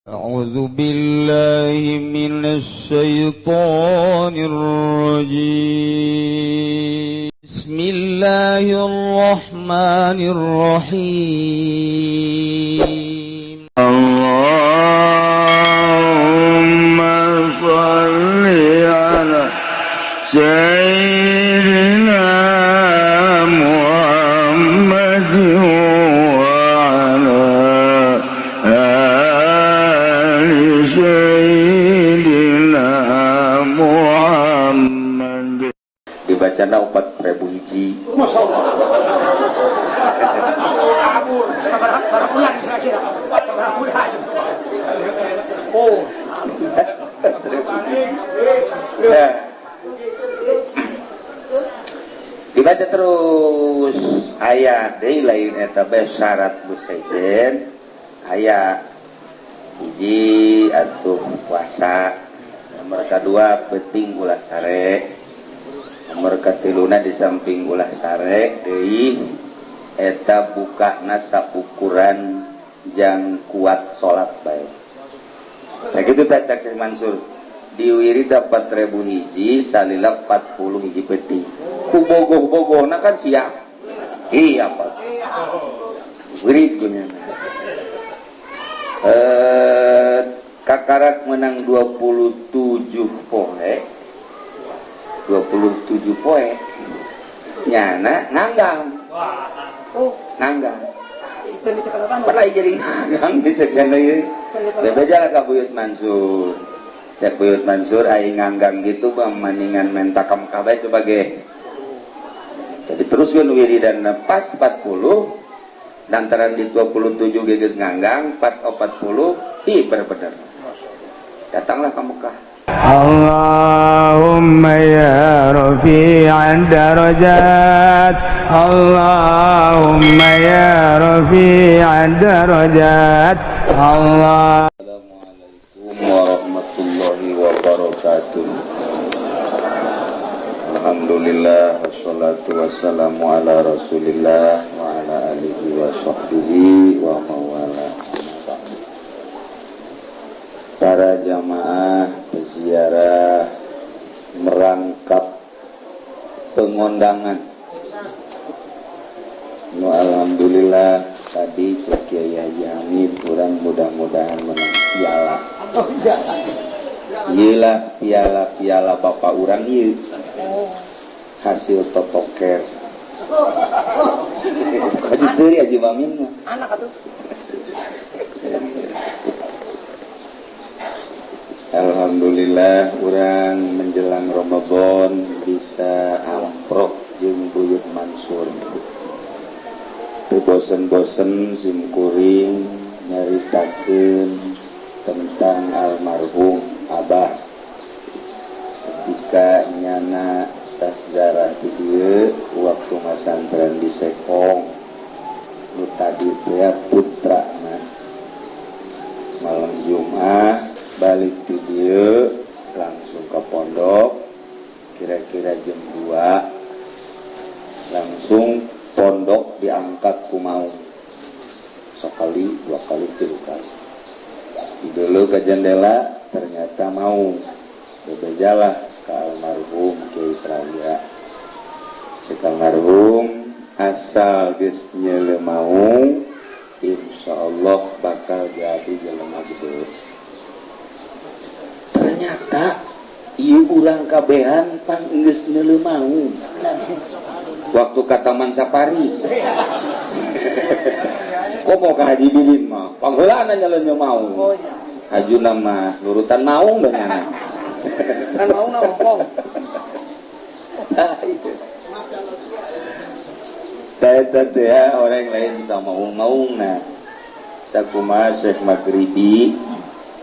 أعوذ بالله من الشيطان الرجيم بسم الله الرحمن الرحيم اللهم صل على سيدنا محمد وعلى آل سيدنا Muhammad. Dibacana 4.000 hiji. Masya Allah. Barang bulan kira-kira. Barang bulan. Oh. Ya. Dibaca terus ayat deui lain eta bae syarat busejen aya hiji atuh puasa, nomor kedua penting ulah sare, nomor katiluna di samping ulah sare deui eta bukana saukuran jang kuat salat bae. Sakitu teh Cak Mansur diwiri dapat 4.000 hiji salila 40 hiji peti ku bogoh-bogohna kan siap iya Pak wirid gunya kakarak menang 27 poe nyana nganggang pernah jadi nganggang bisa kan lagi bebejalah ka Buyut Mansur Cek Buyut Mansur aing nganggang gitu mendingan mentakam kabeh sebagai jadi teruskan wiridan pas 40 lantaran di 27 geges nganggang pas 40 bener-bener datanglah ke Mekah. Allahumma ya rafi'an darajat, Allahumma ya rafi'an darajat, Allah. Assalamualaikum warahmatullahi wabarakatuh. Alhamdulillah wassalatu wassalamu ala rasulillah wa ala alihi wa sahbihi wa mawala. Para jamaah peziarah merangkap pengondangan. Nu alhamdulillah tadi cek Kiai Haji Hamid kurang mudah-mudahan menang piala. Gila piala bapak urang ieu. Hasil totoker. Haji deui Haji Mamin mah. Anak atuh. Alhamdulillah urang menjelang Ramadan bisa amprok jeung Buyut Mansur. Teu bosen-bosen simkuring nyaritakeun tentang almarhum Abah ketika nyana tasjarah di dieu waktu ngasantren di Sekong nu tadi teh putrana malam Jumat balik di dieu langsung ke pondok kira-kira jam 2 langsung pondok diangkat ku maung sekali, 2 kali, 3 kali di dulu ke jendela ternyata maung bebejalah ke almarhum Kiai Prawira cek almarhum asal geus nyeuleuh maung insyaallah bakal jadi jelema gede. Ternyata ieu urang kabehan pang geus nyeuleuh maung waktu ka Taman Safari. Kok mau ke Haji Bilin mah pangheulana nyeleunyo maung. Hajuna mah nurutan maung beunana. Kan mau na ngomong. Saya teh orang lain sama maung-maungna. Sakumaha Syekh Maghribi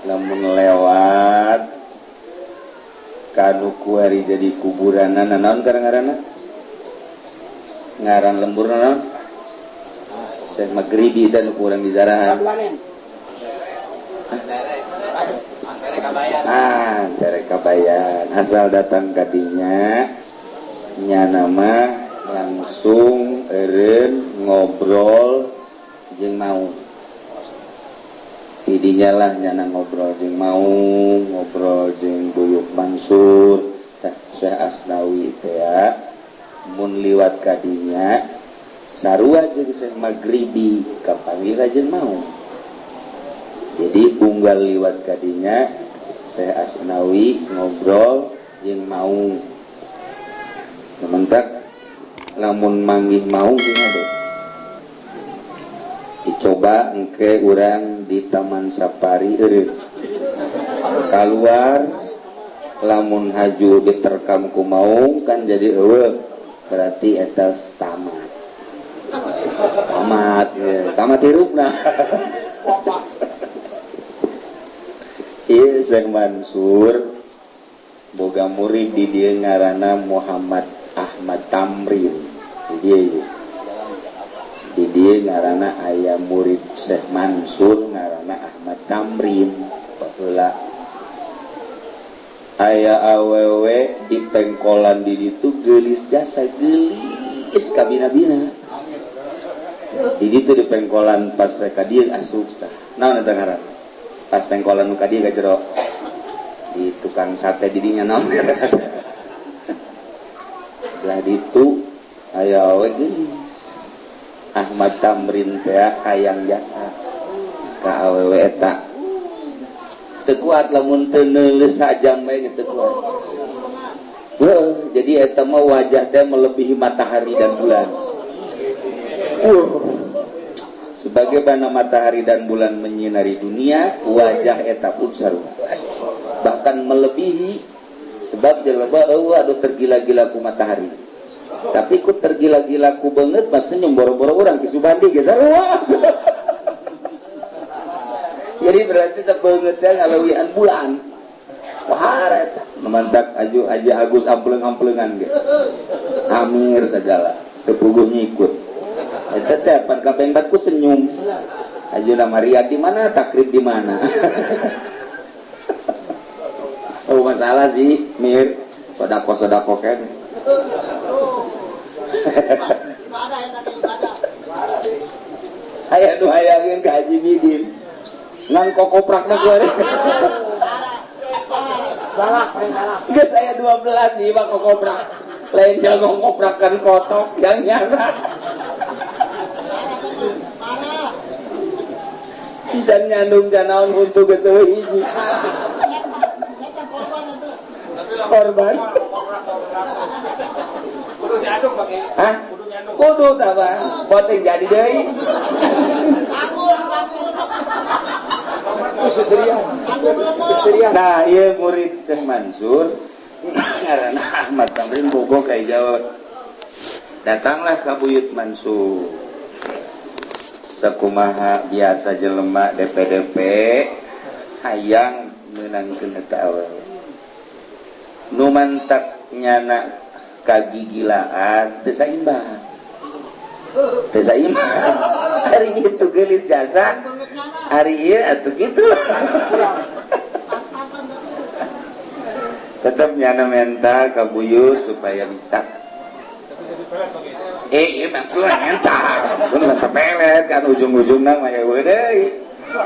lamun lewat kanu kuari jadi kuburanna naon ngaranna? Ngaran lembur naon? Syekh Maghribi dan kurang di darahan. Derek Kabayan asal datang kadinya nya nama langsung eureun ngobrol jeung naung Tidinya lah nyana ngobrol jeung mau ngobrol jeung Buyut Mansur teh Syekh Asnawi teh ya mun liwat kadinya sarua jeung Syekh Maghribi kapanggih jeung mau jadi unggal liwat kadinya Syekh Asnawi ngobrol jeung mau sementak lamun manggih mau gini deh dicoba engke urang di Taman Safari keluar lamun haju diterkam ku maung kan jadi berarti eta tamat ya. Tamat hirupna ieu Syekh Mansur boga murid di dieu ngaranna Muhammad Ahmad Tamrin di dia ngarana ayah murid Syekh Mansur ngarana Ahmad Tamrin baheula ayah awewe di pengkolan di ditu geulis jasa geulis kabina-bina di ditu di pengkolan pas reka dieu asup tah naon eta ngaran pas pengkolan nu ka dieu ka jero di tukang sate di dinya naon lah ditu ayah awewe geulis Ahmad Tamrin teh hayang jasa ka awewe eta teu kuat lamun teu neuleus sajam bae teu kuat. Jadi eta mah wajah teh melebihi matahari dan bulan. Sebagaimana matahari dan bulan menyinari dunia, wajah eta pun sarua. Bahkan melebihi sebab jelema aduh tergila-gila ku matahari. Tapi ku tergila-gila ku banget pas senyum boro-boro orang ke Subandi ge sarua. Jadi berarti teh beungeut teh ngalawian bulan. Wah, memantak aju aja Agus ampleung-ampleungan ge. Amir segala, teu puguh nyikut. Eta teh pan kapengbat ku senyum. Ajeuna Maria di mana, takrib di mana. Oh masalah sih, Mir. Sodako-sodako kan. Aya nu hayangin ka Haji Bidin ngan kokoprak na gue balak geus aya 12 nih mah kokoprak lain jago ngoprakan kotok yang nyara dan nyandung janaon untuk geus hiji korban kudu nyandung bang hah kudu tah bang poteng jadi deui nah iya murid Syekh Mansur ngaranna Ahmad Tamrin bogo ka Jawa datanglah ka Buyut Mansur sakumaha biasa jelema DPDP hayang meunangkeun eta awewe nu mantak nyana kagigilaan teu saimbang hari itu gelis jasa hari ieu atuh kitu tetep nyana menta ka Buyut supaya bisa emang kudu menta kudu tepelet kan ujung-ujungna mah ya deui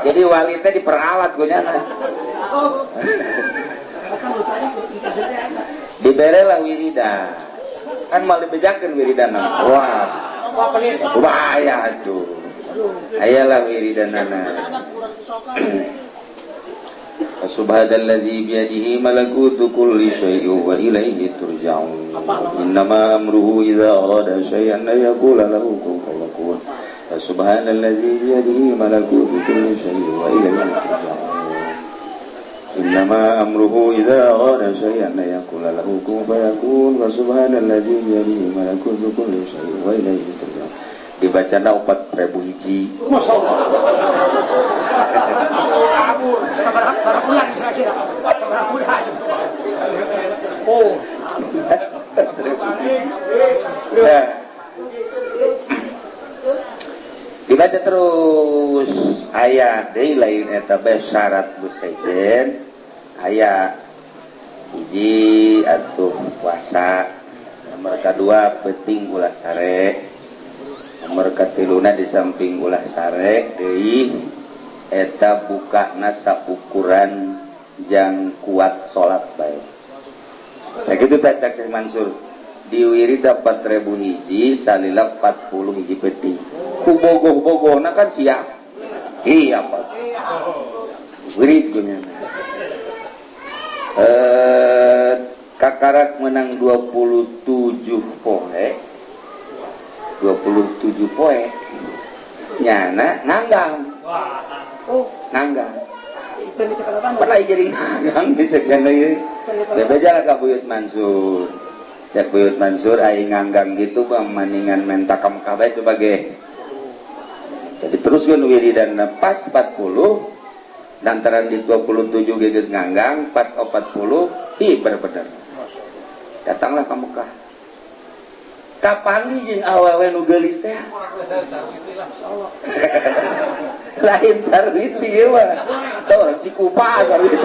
jadi wali teh diperalat ku nyana dibere lah wiridan kan mal dibejakeun wiridanna wah bahaya tuh ayalah wiridanana subhanalladzi biyadihi malakutu kulli syai'in wa ilaihi turja'un innama amruhu idza arada syai'an an yaqula lahu kun fayakun subhanalladzi biyadihi malakutu kulli syai'in wa ilaihi turja'un innama amruhu idza arada syai'an an yaqula lahu kun fayakun wa subhanalladzi biyadihi malakutu kulli syai'in wa ilaihi turja'un dibacana 4.000 hiji dibaca terus aya deui lain eta bae syarat busejen aya hiji atuh puasa nomor kedua penting ulah sare nomor katiluna di samping ulah sare deui eta buka nasa ukuran yang kuat sholat baik. Nah gitu tak Cek Mansur diwiri dapat 1000 hiji salila 40 hiji peti ku bogoh-bogoh nah kan siap iya Pak wirid gunya kakarak menang 27 poe nyana nganggang nganggang pernah jadi nganggang disegan lagi bebeja ka Buyut Mansur Cek Buyut Mansur aing nganggang gitu bang maningan mentakam kabeh itu bage jadi teruskan wiridan pas 40 lantaran di 27 geges nganggang pas 40 bener datanglah ke Mekah kapan jeung awewe nu geulis teh lain tarwiti ieu mah tuh cikupa tarwiti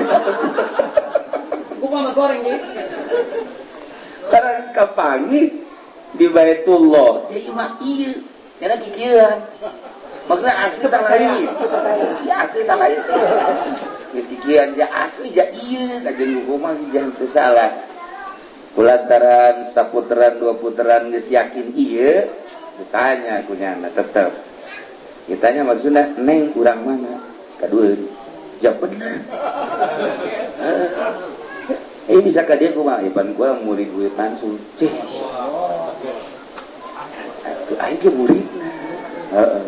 Kupa mah goreng nih. karena kapangi di Baitullah jadi mah ieu cenah kikieuan maksudnya asli tak lain ya asli tak lain kikieuan ja asli ja ieu kajen hukuman jangan salah kulantaran saputaran 2 putaran geus yakin ieu ditanya kunyana tetep ditanya maksudnya neng urang mana kadua jawab bener bisa ka dia kumaha ipan gua murid Buyut Mansur cih atuh aing ge muridna heeh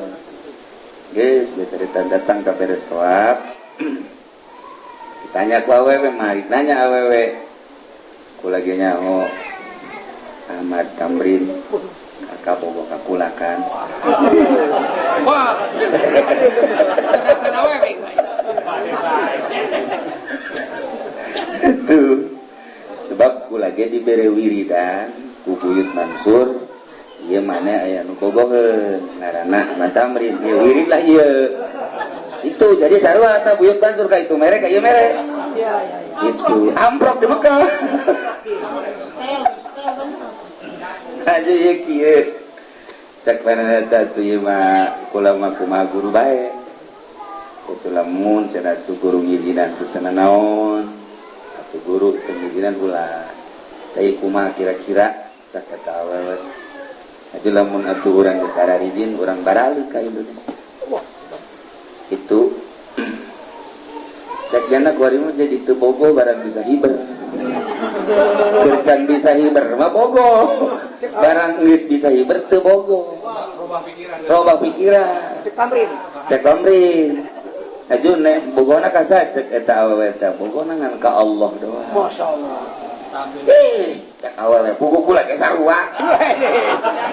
geus becerita datang ka beres soap ditanya ku awewe mari nanya awewe ku lagi nyaho Ahmad Kamrin kakak bogo kakulakan Wah. Kenapa awewe? itu sebab ku lagi dibere wiridan ku Buyut Mansur ieu mana aya nu bogoheun ngaranna Ahmad Kamrin ieu wirid lah ieu itu jadi sarua ta Buyut Mansur ka itu mere ka ieu mere itu amprok di Mekah aja ya kieu cek panana tu ieu mah kula mah kumaha guru bae kudu lamun cenah tu guru ngijinan tu cenah naon atuh guru teu ngijinan ulah tapi kumaha kira-kira sakata awewe aja lamun atuh urang geus ararijin urang barali ka Indonesia itu cek jana kuari mah jadi teu bogo barang bisa hiber Gerkan bisa hiber mah bogo barang geus bisa hiber teu bogo robah pikiran cek tamrin ajun bogona ka cek eta awewe teh bogona ngan ka Allah doang Masyaallah. cek awewe buku kula ge sarua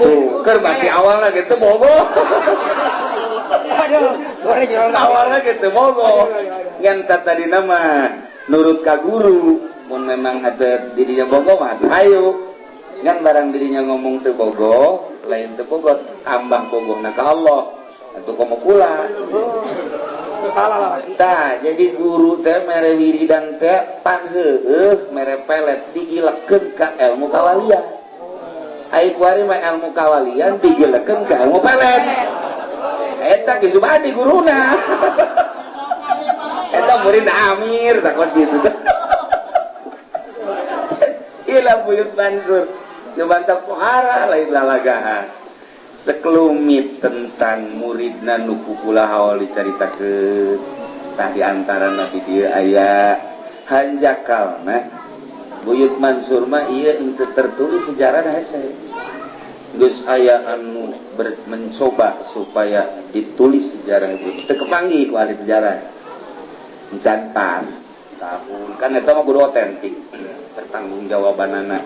tuh keur masih awalna gitu bogo Aduh, goreng jorong awalnya gitu bogo yang tadi nama nurut ka guru mun memang ada dirinya bogo mah ayo kan barang dirinya ngomong teu bogo lain teu bogo ambang bogohna ka Allah atuh komo kula tah jadi guru teh mere wiridan teh pan heueuh mere pelet digilekeun ka ilmu kawalian ai kuari mah ilmu kawalian digilekeun ka ilmu pelet eta geus badi guruna eta murid Amir takut gitu ilah Buyut Mansur nyebantap pohara lain lalagahan sekelumit tentang muridna nu kukula haul dicaritakeun tah di antara nabi dieu aya hanjakalna Buyut Mansur mah ieu henteu tertulis sejarah hese geus aya anu mencoba supaya ditulis sejarah itu teu kepanggih ku ahli sejarah jantan tahun kan eta mah kudu otentik pertanggungjawabanana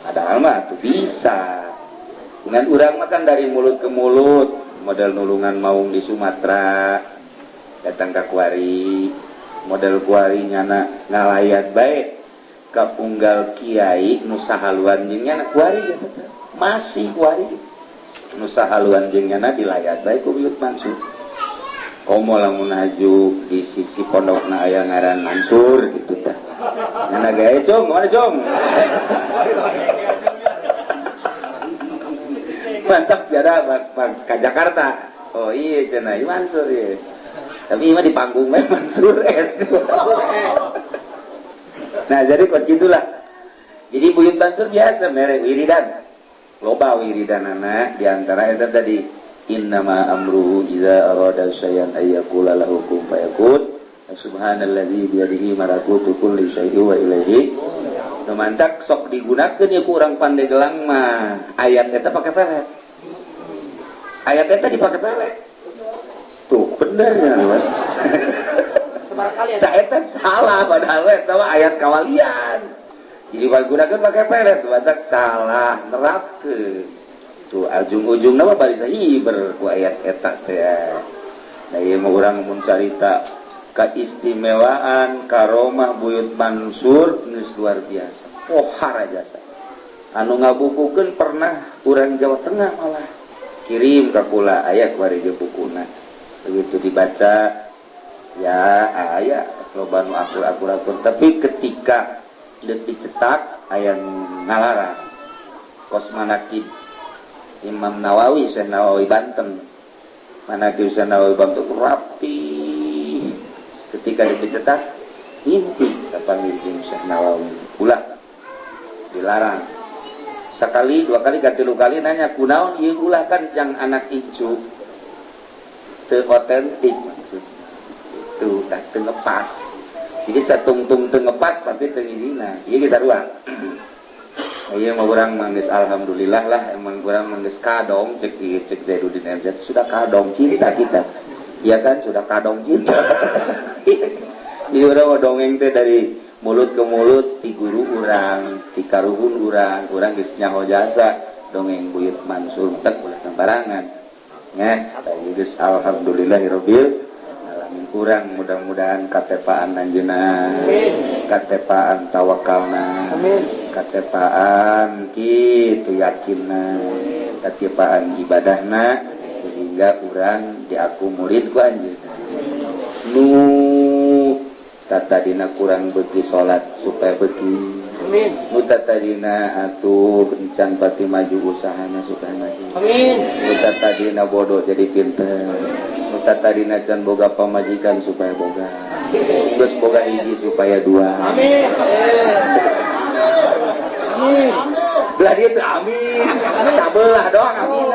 padahal mah tuh bisa dengan urang mah kan dari mulut ke mulut model nulungan maung di Sumatera datang ka kuari model kuari nyana ngalayat bae ka punggal kiai nu sahaluan jeung nyana kuari ya masih kuari nu sahaluan jeung nyana dilayat bae ku Buyut Mansur komo lamun aju di sisi pondokna aya ngaran Mansur gitu tah nyana gae jong mana jong mantap jara ke Jakarta oh iya cenah Mansur ya Tapi mah di panggung memang Mansur S. Nah jadi kok gitulah. Jadi buyut Mansur biasa merek wiridan. Loba wiridan anak diantara itu tadi innama amruhu iza arada syai'an ayyaqula lahu kun fayakun. Subhanalladzi biyadihi malakutu kulli syai'in wa ilaihi. Mantak sok digunakeun ya kurang pandai gelang mah ayat eta pakai pelet. Ayat eta dipakai pelet. Tuh bener ya Mas. Sebar kali Nah, eta salah padahal eta mah ayat kawalian. Jadi kalau gunakan pakai pelet, batak salah nerapkeun. Tuh ujung-ujungna mah bari sahiber ku ayat eta teh. Nah ieu mah urang mun carita kaistimewaan karomah buyut Mansur geus luar biasa. Pohar aja. Anu ngabukukeun pernah urang Jawa Tengah malah kirim ka kula aya kuari ge bukuna. Begitu dibaca ya aya loba nu akur-akur tapi ketika dicetak aya ngalarang kos manakib Imam Nawawi Syekh Nawawi Banten manakib Syekh Nawawi Banten rapi ketika dicetak inti kapan Syekh Nawawi ulah dilarang sekali dua kali katilu kali nanya kunaon ieu ulah kan yang anak incu teu otentik maksudnya itu tak tengepas jadi satungtung tengepas tapi tengidina ieu kita ruang ieu mah urang manggeus alhamdulillah lah emang urang manggeus kadong cek Zainuddin MZ sudah kadong cinta kita iya kan sudah kadong cinta ieu urang dongeng teh dari mulut ke mulut ti guru urang ti karuhun urang geus nyaho jasa dongeng buyut Mansur tak ulah sembarangan nya geus alhamdulillahirabbil alamin urang mudah-mudahan katepaan anjeunna katepaan tawakalna katepaan kitu yakinna katepaan ibadahna sehingga urang diaku murid ku anjeunna nu tatadina kurang beuki salat supaya beuki amin nu tatadina atuh encan pati maju usahana supaya maju amin nu tatadina bodoh jadi pinter nu tatadina can boga pamajikan supaya boga geus boga hiji supaya dua amin amin belah dia tuh amin tabelah doang amin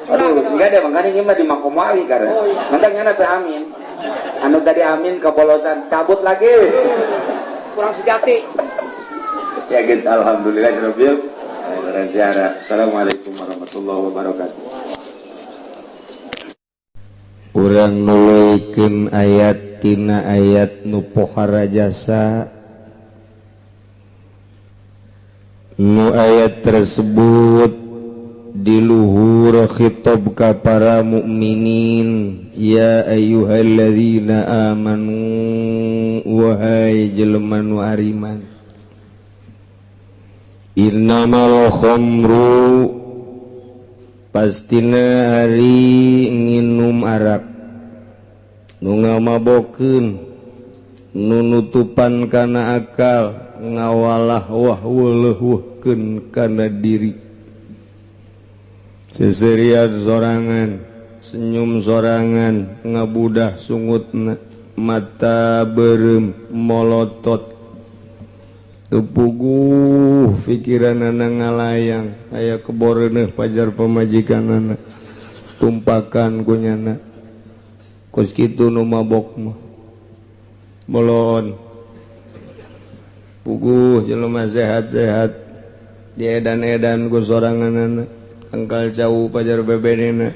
aduh enggak ada makanya ini mah di makomawi karena mantangnya teh amin anu tadi amin kebolosan cabut lagi kurang sejati ya gitu alhamdulillahirabbil alamin. Assalamualaikum warahmatullahi wabarakatuh. Urang nuluykeun ayat tina ayat nu pohara jasa nu ayat tersebut di luhur khitab ka para mukminin ya ayyuhalladzina amanu wahai jelema nu ariman innamal khamru pastina ari nginum arak nu ngamabokeun nu nutupan kana akal ngawalah wah weuleuhkeun kana diri seserian sorangan senyum sorangan ngabudah sungutna mata berem molotot tepuguh pikiranana ngalayang aya keboreuneuh pajar pamajikanana tumpakan kunyana kos kitu nu mabok mah molon puguh jelema sehat-sehat diedan-edan ku soranganana angkal jauh pajar bebenena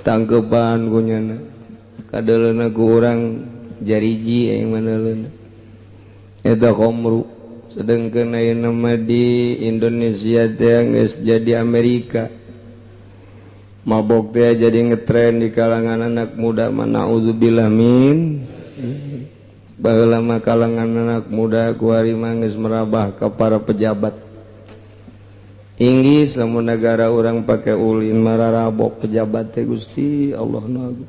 tangkepan kunyana kadeleuna ku urang jariji yang manaleuna eta khamru sedengkeun ayeuna mah di Indonesia teh geus jadi Amerika mabok teh jadi ngetren di kalangan anak muda mana naudzubillah min baheula mah kalangan anak muda kuari mah geus merabah ka para pejabat Inggris lamun negara orang pakai ulin mararabok pejabat teh Gusti Allah naga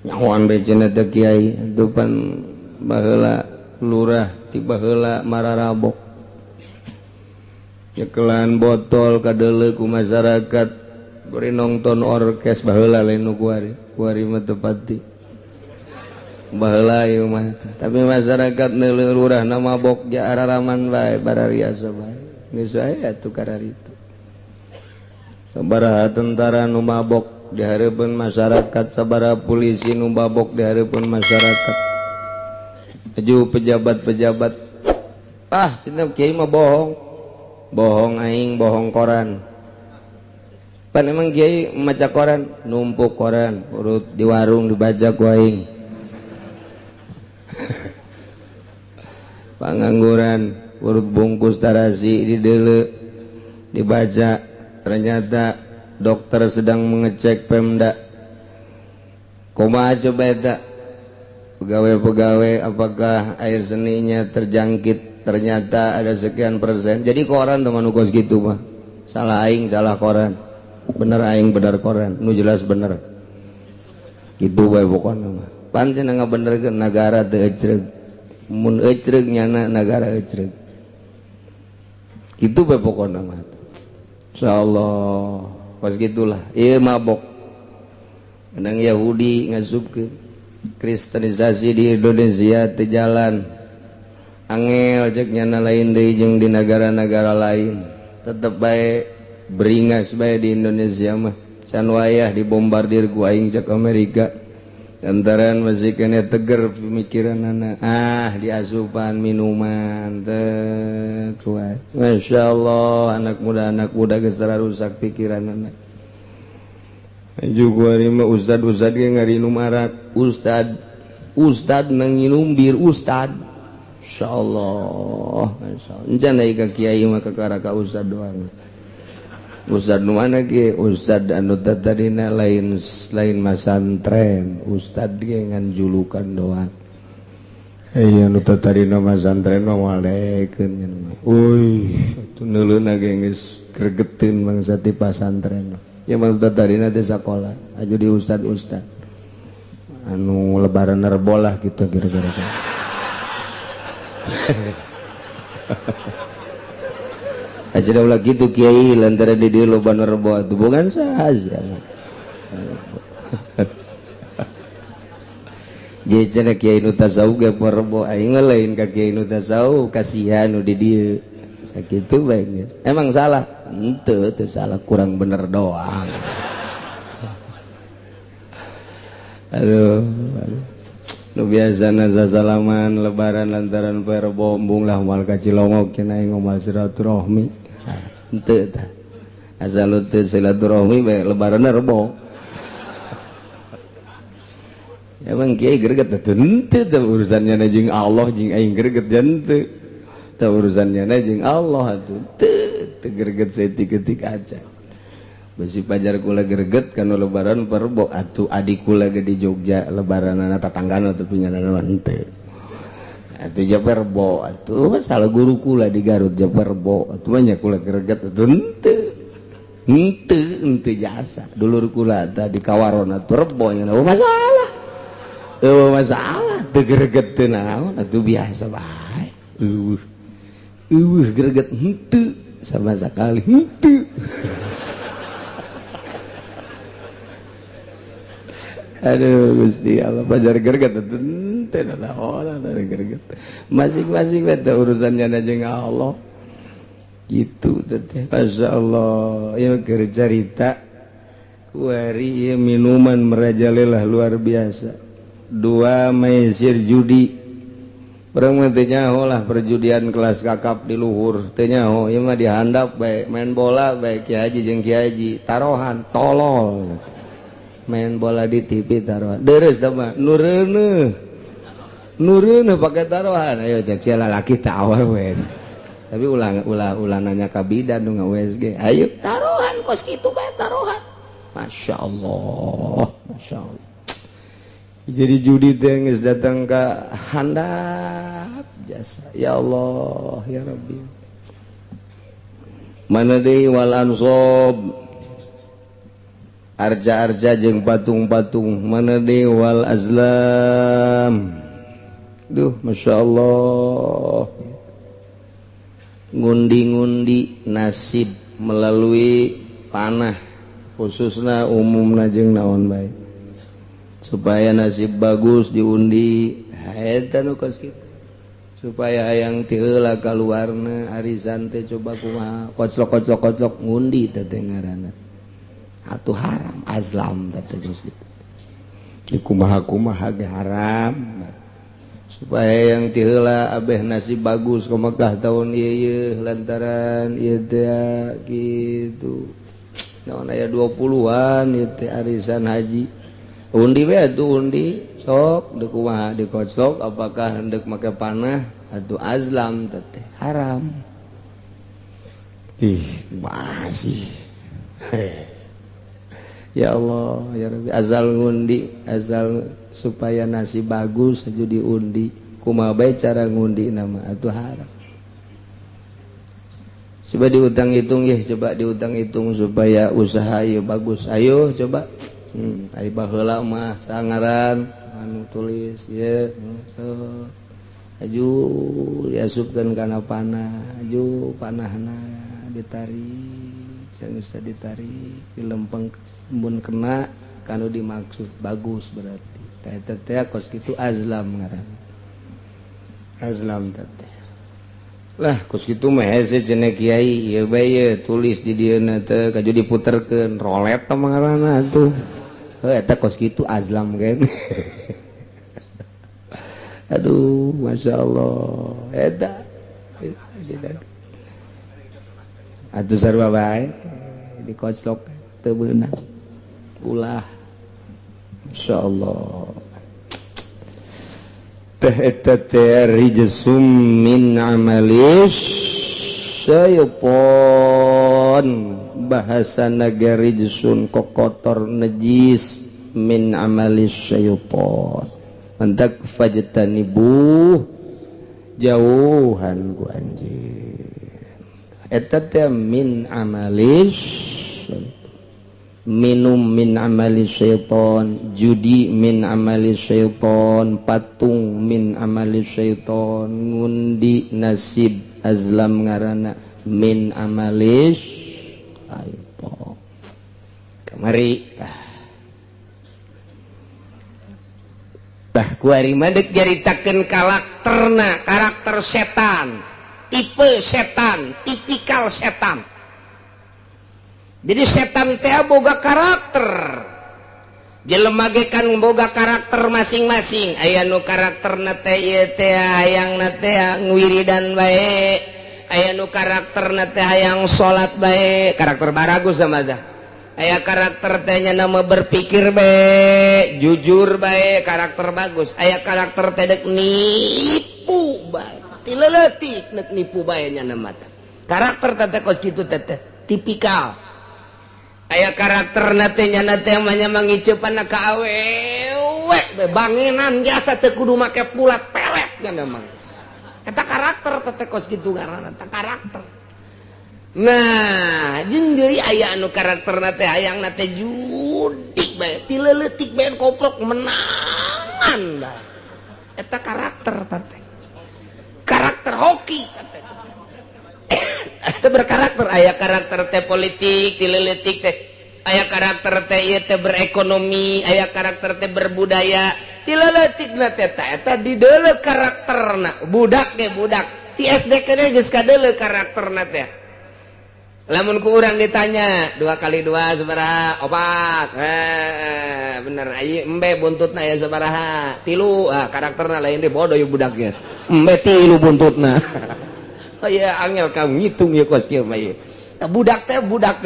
nyahoan becena teh kiai atuh pan baheula lurah ti baheula mararabok nyekelan botol kadeuleu ku masyarakat beri nonton orkes baheula lain nu kuari mah teu pati baheula ieu mah. Tapi masyarakat neuleuh lurahna mabok ja araraman bae barariasa bae. Geus wae atuh kararitu. Sabaraha tentara nu mabok di hareupeun masyarakat, sabaraha polisi nu mabok di hareupeun masyarakat. Aju pejabat-pejabat, cenah kiai mah bohong aing, bohong koran. Pan emang kiai maca koran, numpuk koran, urut di warung dibaca ku aing. Pangangguran, urut bungkus tarasi di deuleu dibaca, ternyata dokter sedang mengecek Pemda. Kumaha coba eta? Pegawai-pegawai apakah air seninya terjangkit, ternyata ada sekian persen. Jadi koran teman ukos gitu mah salah aing salah koran, bener aing bener koran, nu jelas bener gitu bae pokona mah. Pancen ngabenerkeun negara teu ecreug, mun ecreug nyana negara ecreug gitu bae pokona mah. Insyaallah pas gitulah ieu mabok kadang Yahudi ngasupkeun kristenisasi di Indonesia teu jalan angel cek nyana lain deui jeung di negara-negara lain. Tetep bae beringas bae di Indonesia mah can wayah dibombardir ku aing cek Amerika lantaran masih kena teger pemikiranana diasupan minuman teu kuat. Masyaallah anak muda geus rusak pikiranana. Juga mah ustad ge ngarinu marak ustad nang nginum bir ustad. Insyaallah encan aya ka kiai mah kakara ka ustad doang. Ustad nu mana ge? Ustad anu tadina lain masantren, ustad ge ngan julukan doang. Aya anu tadina masantren mah walekeun. Uy, atuh neuleuhna ge geus gregeteun bangsa ti pasantren. Ya maksud tadina teh sakola aju di ustad anu lebaran nerbo lah gitu kira-kira. Aja ulah gitu kiai lantaran di dieu loba nerbo atuh bukan saja. Jadi cenah kiai nu tasawuf ge nerbo aing lain ka kiai nu tasawuf kasihan nu di dieu. Sakitu bae. Emang salah? Henteu salah, kurang bener doang. Aduh. Nu biasana sasalaman lebaran lantaran poe Rebo embung lah moal ka Cilongok cenah aing ngomal silaturahmi. Henteu tah. Asal teu silaturahmi bae lebaranna Rebo. Emang kiai greget teh henteu urusannya jeung Allah jeung aing greget henteu. Teu urusannya jeung Allah atuh. Teu greget saeutik-eutik aja. Besi pajar kula greget kana lebaran Rebo atuh adik kula ge di Jogja lebaranana tatanggana teh pinganana henteu. Atuh jape Rebo atuh masalah guru kula di Garut jape Rebo atuh nya kula greget atuh henteu jasa. Dulur kula tah di Kawaron atuh Rebo nya masalah. Masalah teu greget teu naon atuh biasa bae. Greget henteu sama sekali henteu. Aduh Gusti Allah pajar greget teu naon greget. Masing-masing teh urusannya jeung Allah. Gitu teh. Masyaallah ya keur carita kuari ieu minuman merajalela luar biasa. 2 maisir judi. Urang mah teu nyaho lah perjudian kelas kakap di luhur teu nyaho ieu mah dihandap bae main bola bae Kiai Haji jeung Kiai Haji tarohan tolol. Main bola di TV taruhan deres sama nureuneuh pakai taruhan ayo cek sia lalaki teh awewe tapi ulah nanya ka bidan nu nga-USG ayo taruhan kos kitu bae taruhan masyaallah jadi judi teh geus datang ka handap jasa ya Allah ya Rabbi mana deui wal ansab arja-arja jeung patung-patung mana deui wal azlam. Duh masyaallah ngundi-ngundi nasib melalui panah khususna umumna jeung naon bae supaya nasib bagus diundi eta nu kos kitu supaya hayang ti heula kaluarna arisan teh coba kumaha koclok ngundi teh ngaranna atuh haram azlam teh geus kitu di kumaha ge haram supaya yang ti heula abeh nasib bagus ka Mekah tahun ieu lantaran ieu teh kitu naon aya 20-an ieu teh arisan haji undi we atuh undi sok deuk kumaha dikoclok apakah hendak make panah atuh azlam teh haram masih ya Allah ya Rabbi azal ngundi azal supaya nasib bagus aja diundi kumaha bae cara ngundi nama atuh haram coba diutang-hitung ya coba diutang-hitung supaya usaha ieu bagus ayo coba ai baheula mah sangaran anu tulis ya so aju diasupkeun kana panah aju panahna ditarik can bisa ditarik dilempeng mun kena kanu dimaksud bagus berarti eta teh kos kitu azlam ngaranna azlam teh lah kos kitu mah hese cenah kiai ieu bae tulis di dieuna teh kaju diputerkeun rolet teh ngaranna atuh eta kos kitu azlam kan aduh masya Allah eta atuh sarua bae dikoclok teu beunang ulah masya Allah teh eta teh rijsum min amalis syaiton bahasana ge rijsun kokotor najis min amalis syaiton mantak fajtanibu jauhan ku anjeun eta teh min amalis minum min amali syaiton judi min amali syaiton patung min amali syaiton ngundi nasib azlam ngaranna min amali syaiton kamari tah kuari madek jaritakeun karakter setan tipe setan tipikal setan. Jadi setan teh boga karakter. Jelema ge kan boga karakter masing-masing. Aya nu karakterna teh ieu teh hayangna teh ngwiridan bae. Aya nu karakterna teh hayang salat bae, karakter baragus sama dah. Aya karakter teh nya nama berpikir bae, jujur bae, karakter bagus. Aya karakter teh dek nipu bae. Tileutik nek nipu bae nya nama teh. Karakter teh kos kitu teh tipikal. Aya karakter nate nyana teh manya mangiceupan ka awewe bangenan jasa teu kudu make pulat pelet nya mangis eta karakter teh kos kitu ngaranna eta karakter. Nah jeung deui aya anu karakterna teh hayangna teh judik bae tileutik bae koplok menangan bae eta karakter teh karakter hoki teh itu berkarakter. Aya karakter teh politik tileletik teh, aya karakter teh ieu teh berekonomi, aya karakter teh berbudaya tileletik na teh eta dideuleu karakterna budak ge budak ti SD kene geus kadeuleu karakterna teh. Lamun ku urang ditanya 2 kali 2 sabaraha 4 bener ieu embe buntutna aya sabaraha 3 karakterna lain teh bodoh ieu budak ge embe 3 buntutna ya angel kamu ngitung ya kos kieu mah ieu. Budak teh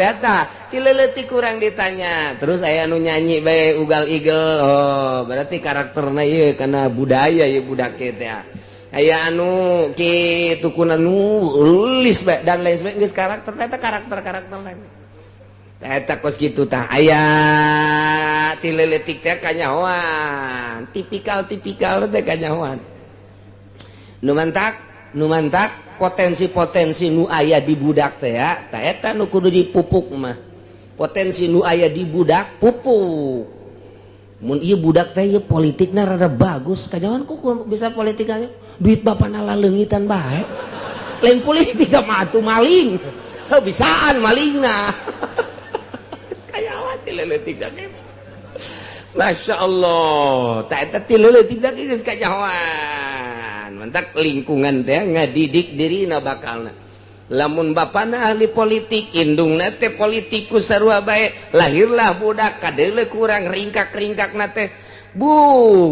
eta tileutik kurang ditanya. Terus aya anu nyanyi bae ugal-igel. Oh, berarti karakterna ieu kana budaya ieu budak teh. Aya anu kitu kuna nulis bae dan lain sebagainya geus karakter eta karakter lain. Eta kos kitu tah aya tileutik teh kanyahoan. Tipikal teh kanyahoan. Nu mantak potensi-potensi nu aya di budak teh ya tah eta nu kudu dipupuk mah potensi nu aya di budak pupuk mun ieu budak teh ieu politikna rada bagus kajawan ku bisa politik aja duit bapana laleungitan bae lain politik mah atuh maling heuh bisaan malingna kajawan ti leutik da Masya Allah tak tileuleuh tidak geus kajahoan mentak lingkungan teh ngadidik dirina bakalna lamun bapana ahli politik indungna teh politikus sarua bae lahirlah budak kadeuleuh kurang ringkak-ringkakna teh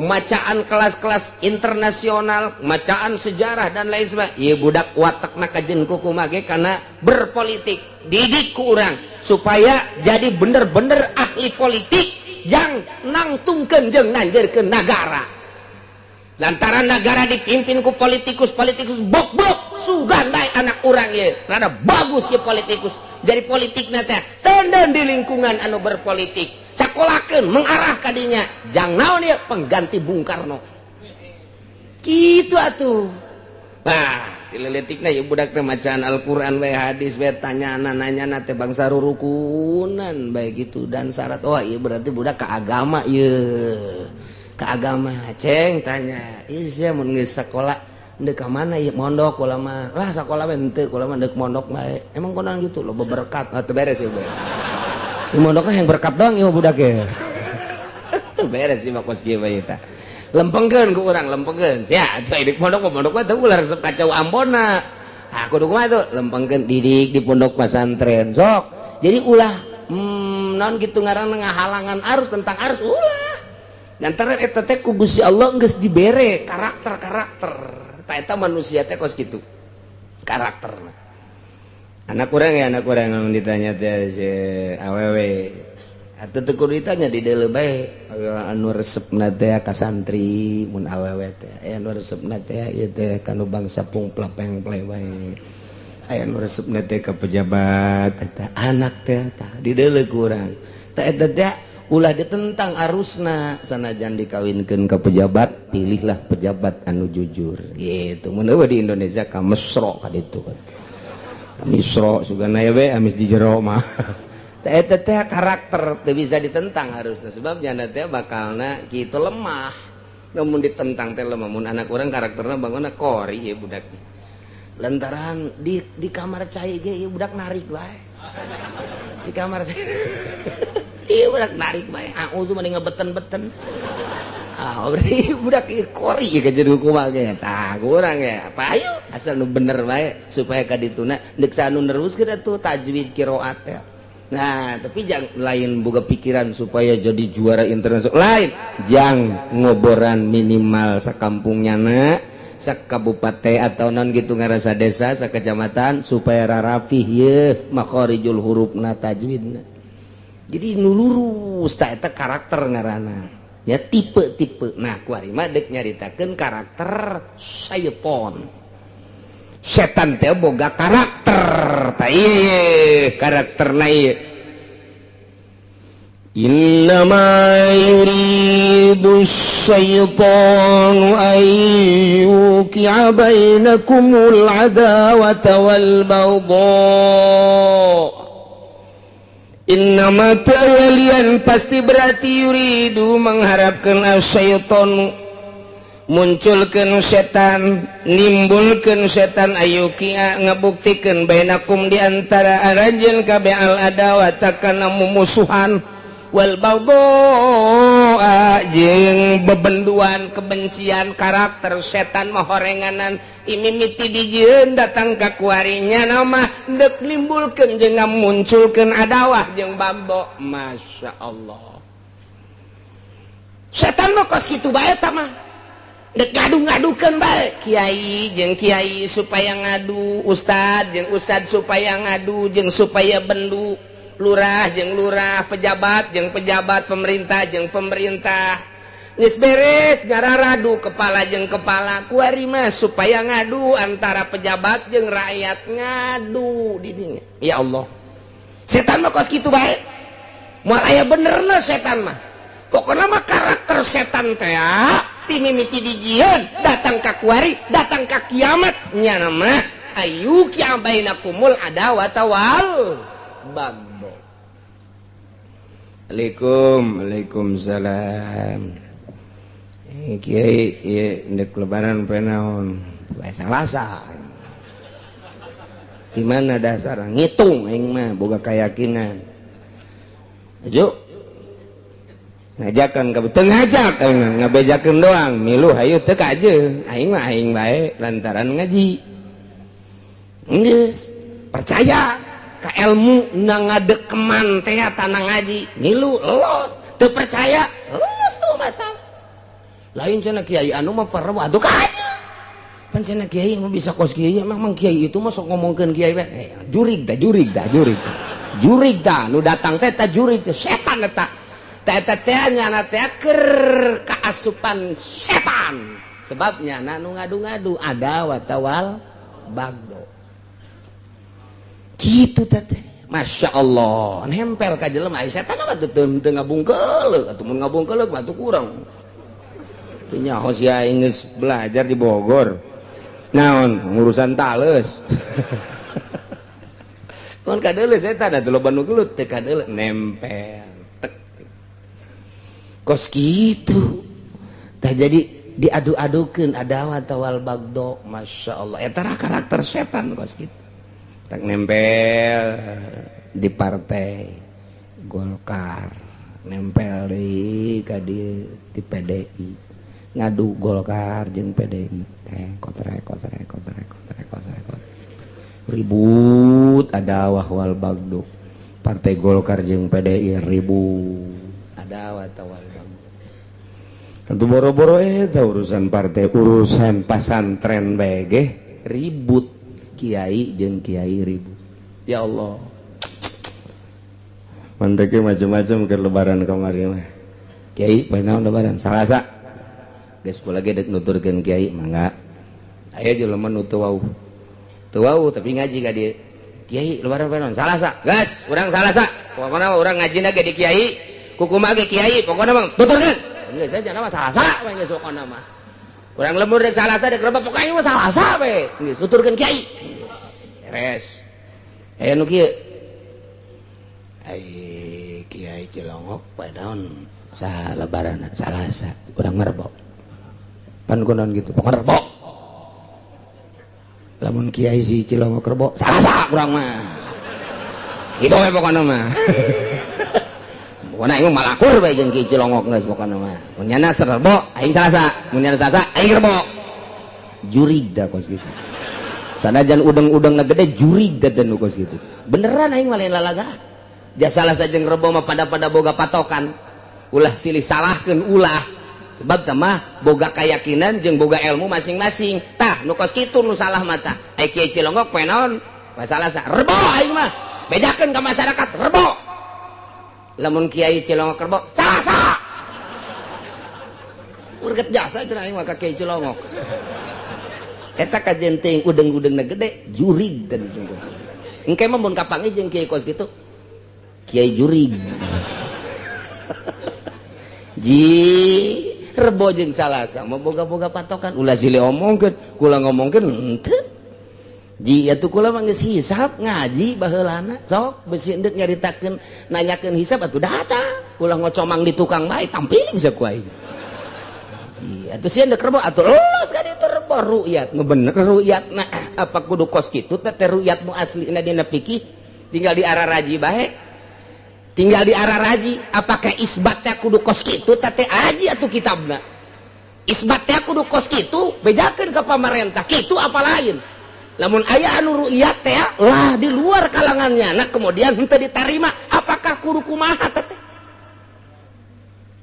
macaan kelas-kelas internasional macaan sejarah dan lain sebagainya ieu budak watakna kajen kukumaha ge kana berpolitik didik ku urang supaya jadi bener-bener ahli politik jang nangtungkeun jeung nanjeurkeun nagara lantaran negara dipimpin ku politikus bok-bok sugan bae anak urang ye rada bagus ye politikus jadi politikna teh tenden di lingkungan anu berpolitik sakolakeun mengarah kadinya jang naon ye pengganti Bung Karno kitu atuh nah tileletikna ye budak teh macaan Al-Qur'an we hadis we tanyana teh bangsa rurukunan bae gitu dan syarat oh ieu berarti budak ka agama ieu ka agama ceng tanya ieu sia mun geus sakola deuk ka mana ieu mondok ulah mah lah sakola we henteu ulah mah deuk mondok bae emang konon gitu loba berkat teu beres ieu bae di mondokna yang berkat doang ieu budak ge teu beres ieu mah kos kieu bae eta lempengkeun ku urang lempengkeun sia atuh di pondok mah teu ulah resep kacau Ambonna kudu kumaha tuh lempengkeun didik di pondok pesantren sok jadi ulah naon kitu ngaranna ngahalangan arus tentang arus ulah lantaran eta teh ku Gusti Allah geus dibere karakter ta eta manusia teh kos kitu karakterna anak urang mun ditanya teh si awewe atuh teu kudu ditanya di deuleu bae anu resepna teh ka santri mun awewe teh anu resepna teh ieu teh kanu bangsa pungplapeng bae aya anu resepna teh ka pejabat eta anak teh tah di deuleu ku urang tah eta teh ulah ditentang arusna sanajan dikawinkeun ka pejabat pilihlah pejabat anu jujur gitu mun eueuh di Indonesia ka mesro ka ditu kan misro sugana we amis di jero mah eta teh karakter teu bisa ditentang harusna sebab nyana teh bakalna kitu lemah namun ditentang teh lemah mun anak urang karakterna bangona kori ieu budak lantaran di kamar cai ge ieu budak narik bae di kamar ieu budak narik bae tuh mending ngebeten-beten berarti budak ieu kori ge jadi kumaha ge tah urang ya apa ayo asal nu bener bae supaya kadituna deuk sanu neruskeun atuh tajwid qiraat teh. Nah, tapi jangan lain boga pikiran supaya jadi juara internasional. Lain, jang ngoboran minimal sakampungnya na, sakabupaten atau non gitu ngarasa desa, sakecamatan supaya rarafih ye makharijul hurufna tajwidna. Jadi nulurus ta eta karakter ngaranna. Ya tipe-tipe. Nah, kuari mah deuk nyaritakeun karakter syaiton. Setan teh boga karakter ta ieu karakterna ieu innama yuridu syaitanu an yuqi'a bainakumul adawata wal baghdha innama ta'alian pasti berarti yuridu mengharapkan asyaitanu munculkeun setan nimbulkeun setan ayukia ngabuktikeun bainakum di antara aranjeun kabeh al adawata kana mumusuhan wal baghdha jeung bebenduan kebencian karakter setan mah horenganan imimiti dijieun datang ka kuarinya nama deuk nimbulkeun jeung ngamunculkeun adawah jeung baghdha masyaallah setan mah kos kitu bae tah mah dek ngadu-ngadukeun bae kiai jeung kiai supaya ngadu ustad jeung ustad supaya ngadu jeung supaya bendu lurah jeung lurah pejabat jeung pejabat pemerintah jeung pemerintah geus beres ngararadu kepala jeung kepala kuari mah supaya ngadu antara pejabat jeung rakyat ngadu di dinya ya Allah setan mah kos kitu bae moal aya benerna setan mah pokona mah karakter setan teh timimiti dijieun datang ka kuari datang ka kiamat nya nama ayyuki bainakumul adawata wal baghdha. Waalaikumsalam. Kiai ieu ndek lebaran poe naon? Poe Salasa. Di mana dasar ngitung aing mah boga kayakinan. Ajo ngajakan ka teu ngajak ngabejakeun doang milu hayu teu ka ajeung aing mah aing bae lantaran ngaji geus percaya ka ilmu na ngadekeman teh tanah ngaji milu los teu percaya los tuh masalah lain cenah kiai anu mah perlu atuh ka ajeung pan cenah kiai mah bisa kos kiai memang kiai itu mah sok ngomongkeun kiai bae jurig dah nu datang teh teh jurig setan eta teh nyana teh keur kaasupan setan sebabnya nu ngadu-ngadu ada watawal bagdo gitu teh Masya Allah nempel ka jelema setan mah teu ngabungkeul atuh mun ngabungkeul mah teu kurang teu nyaho sia geus belajar di Bogor naon ngurusan tales mun kadeuleuh setan atuh loba nu gelut teh kadeuleuh nempel kos gitu tah jadi diadu-adukeun ada watawal bagdo Masya Allah eta karakter setan kos gitu tak nempel di partai Golkar nempel deui ka di PDI ngadu Golkar jeung PDI teh kotrek ribut ada wal bagdo partai Golkar jeung PDI ribut ada watawal tentu boro-boro eta urusan partai urusan pasantren bae ge ribut kiai jeung kiai ribut ya Allah manteke macam-macam ke lebaran kamari mah kiai poe naon lebaran Salasa geus kula ge deuk nuturkeun kiai mangga aya jelema nu teu wau tapi ngaji ka dieu kiai lebaran poe naon Salasa geus urang Salasa pokona urang ngajina ge di kiai kukumaha ge kiai pokona mah tuturkeun geus saja nama Salasa we geus pokona mah urang lembur dek Salasa dek rebab pokona mah Salasa we geus tuturkeun kiai beres aya nu kieu ai kiai Cilongok poe naon saha lebaran Salasa urang ngerebok pan kunaon gitu pokona rebok lamun kiai si Cilongok rebok Salasa urang mah kitu we pokona mah pokona aing malakur bae jeung kiai Cilongok geus pokona mah mun nyana serebo aing Salasa mun nyana Salasa aing rebok jurig da kos gitu sanajan udeng-udeng gede jurig da nu kos gitu beneran aing mah lain lalaga jasa Salasa jeung rebo mah pada boga patokan ulah silih salahkeun ulah sebab teh mah boga keyakinan jeung boga ilmu masing-masing tah nu kos kitu nu salah mah tah ai kiai Cilongok poe naon poe Salasa rebo aing mah bedakeun ka masyarakat rebo lamun kiai Cilongok rebok Salasa urget jasa cenah aing mah ka kiai Cilongok eta kajen teuing udeng-udengna gede jurig dan itu engke mah mun kapangi jeung kiai kos gitu kiai jurig ji rebo jeung Salasa mah boga-boga patokan ulah silih omongkeun kula ngomongkeun henteu ji atuh kula mah geus hisab ngaji baheulana sok beusi endeuk nyaritakeun nanyakeun hisab atuh datang ulah ngocomang di tukang bae tampiling saku aing atuh sieun deuk rebo atuh los ka ditu rebo ru'yat nu bener ru'yatna apa kudu kos kitu teh ru'yatmu aslina dina fikih tinggal diararaji bae tinggal diararaji apakah isbatnya kudu kos kitu teh aji atuh kitabna isbatnya kudu kos kitu bejakeun ka pamarentah kitu apa lain lamun aya anu ru'yat teh lah di luar kalangannya nah kemudian henteu ditarima apakah kudu kumaha teh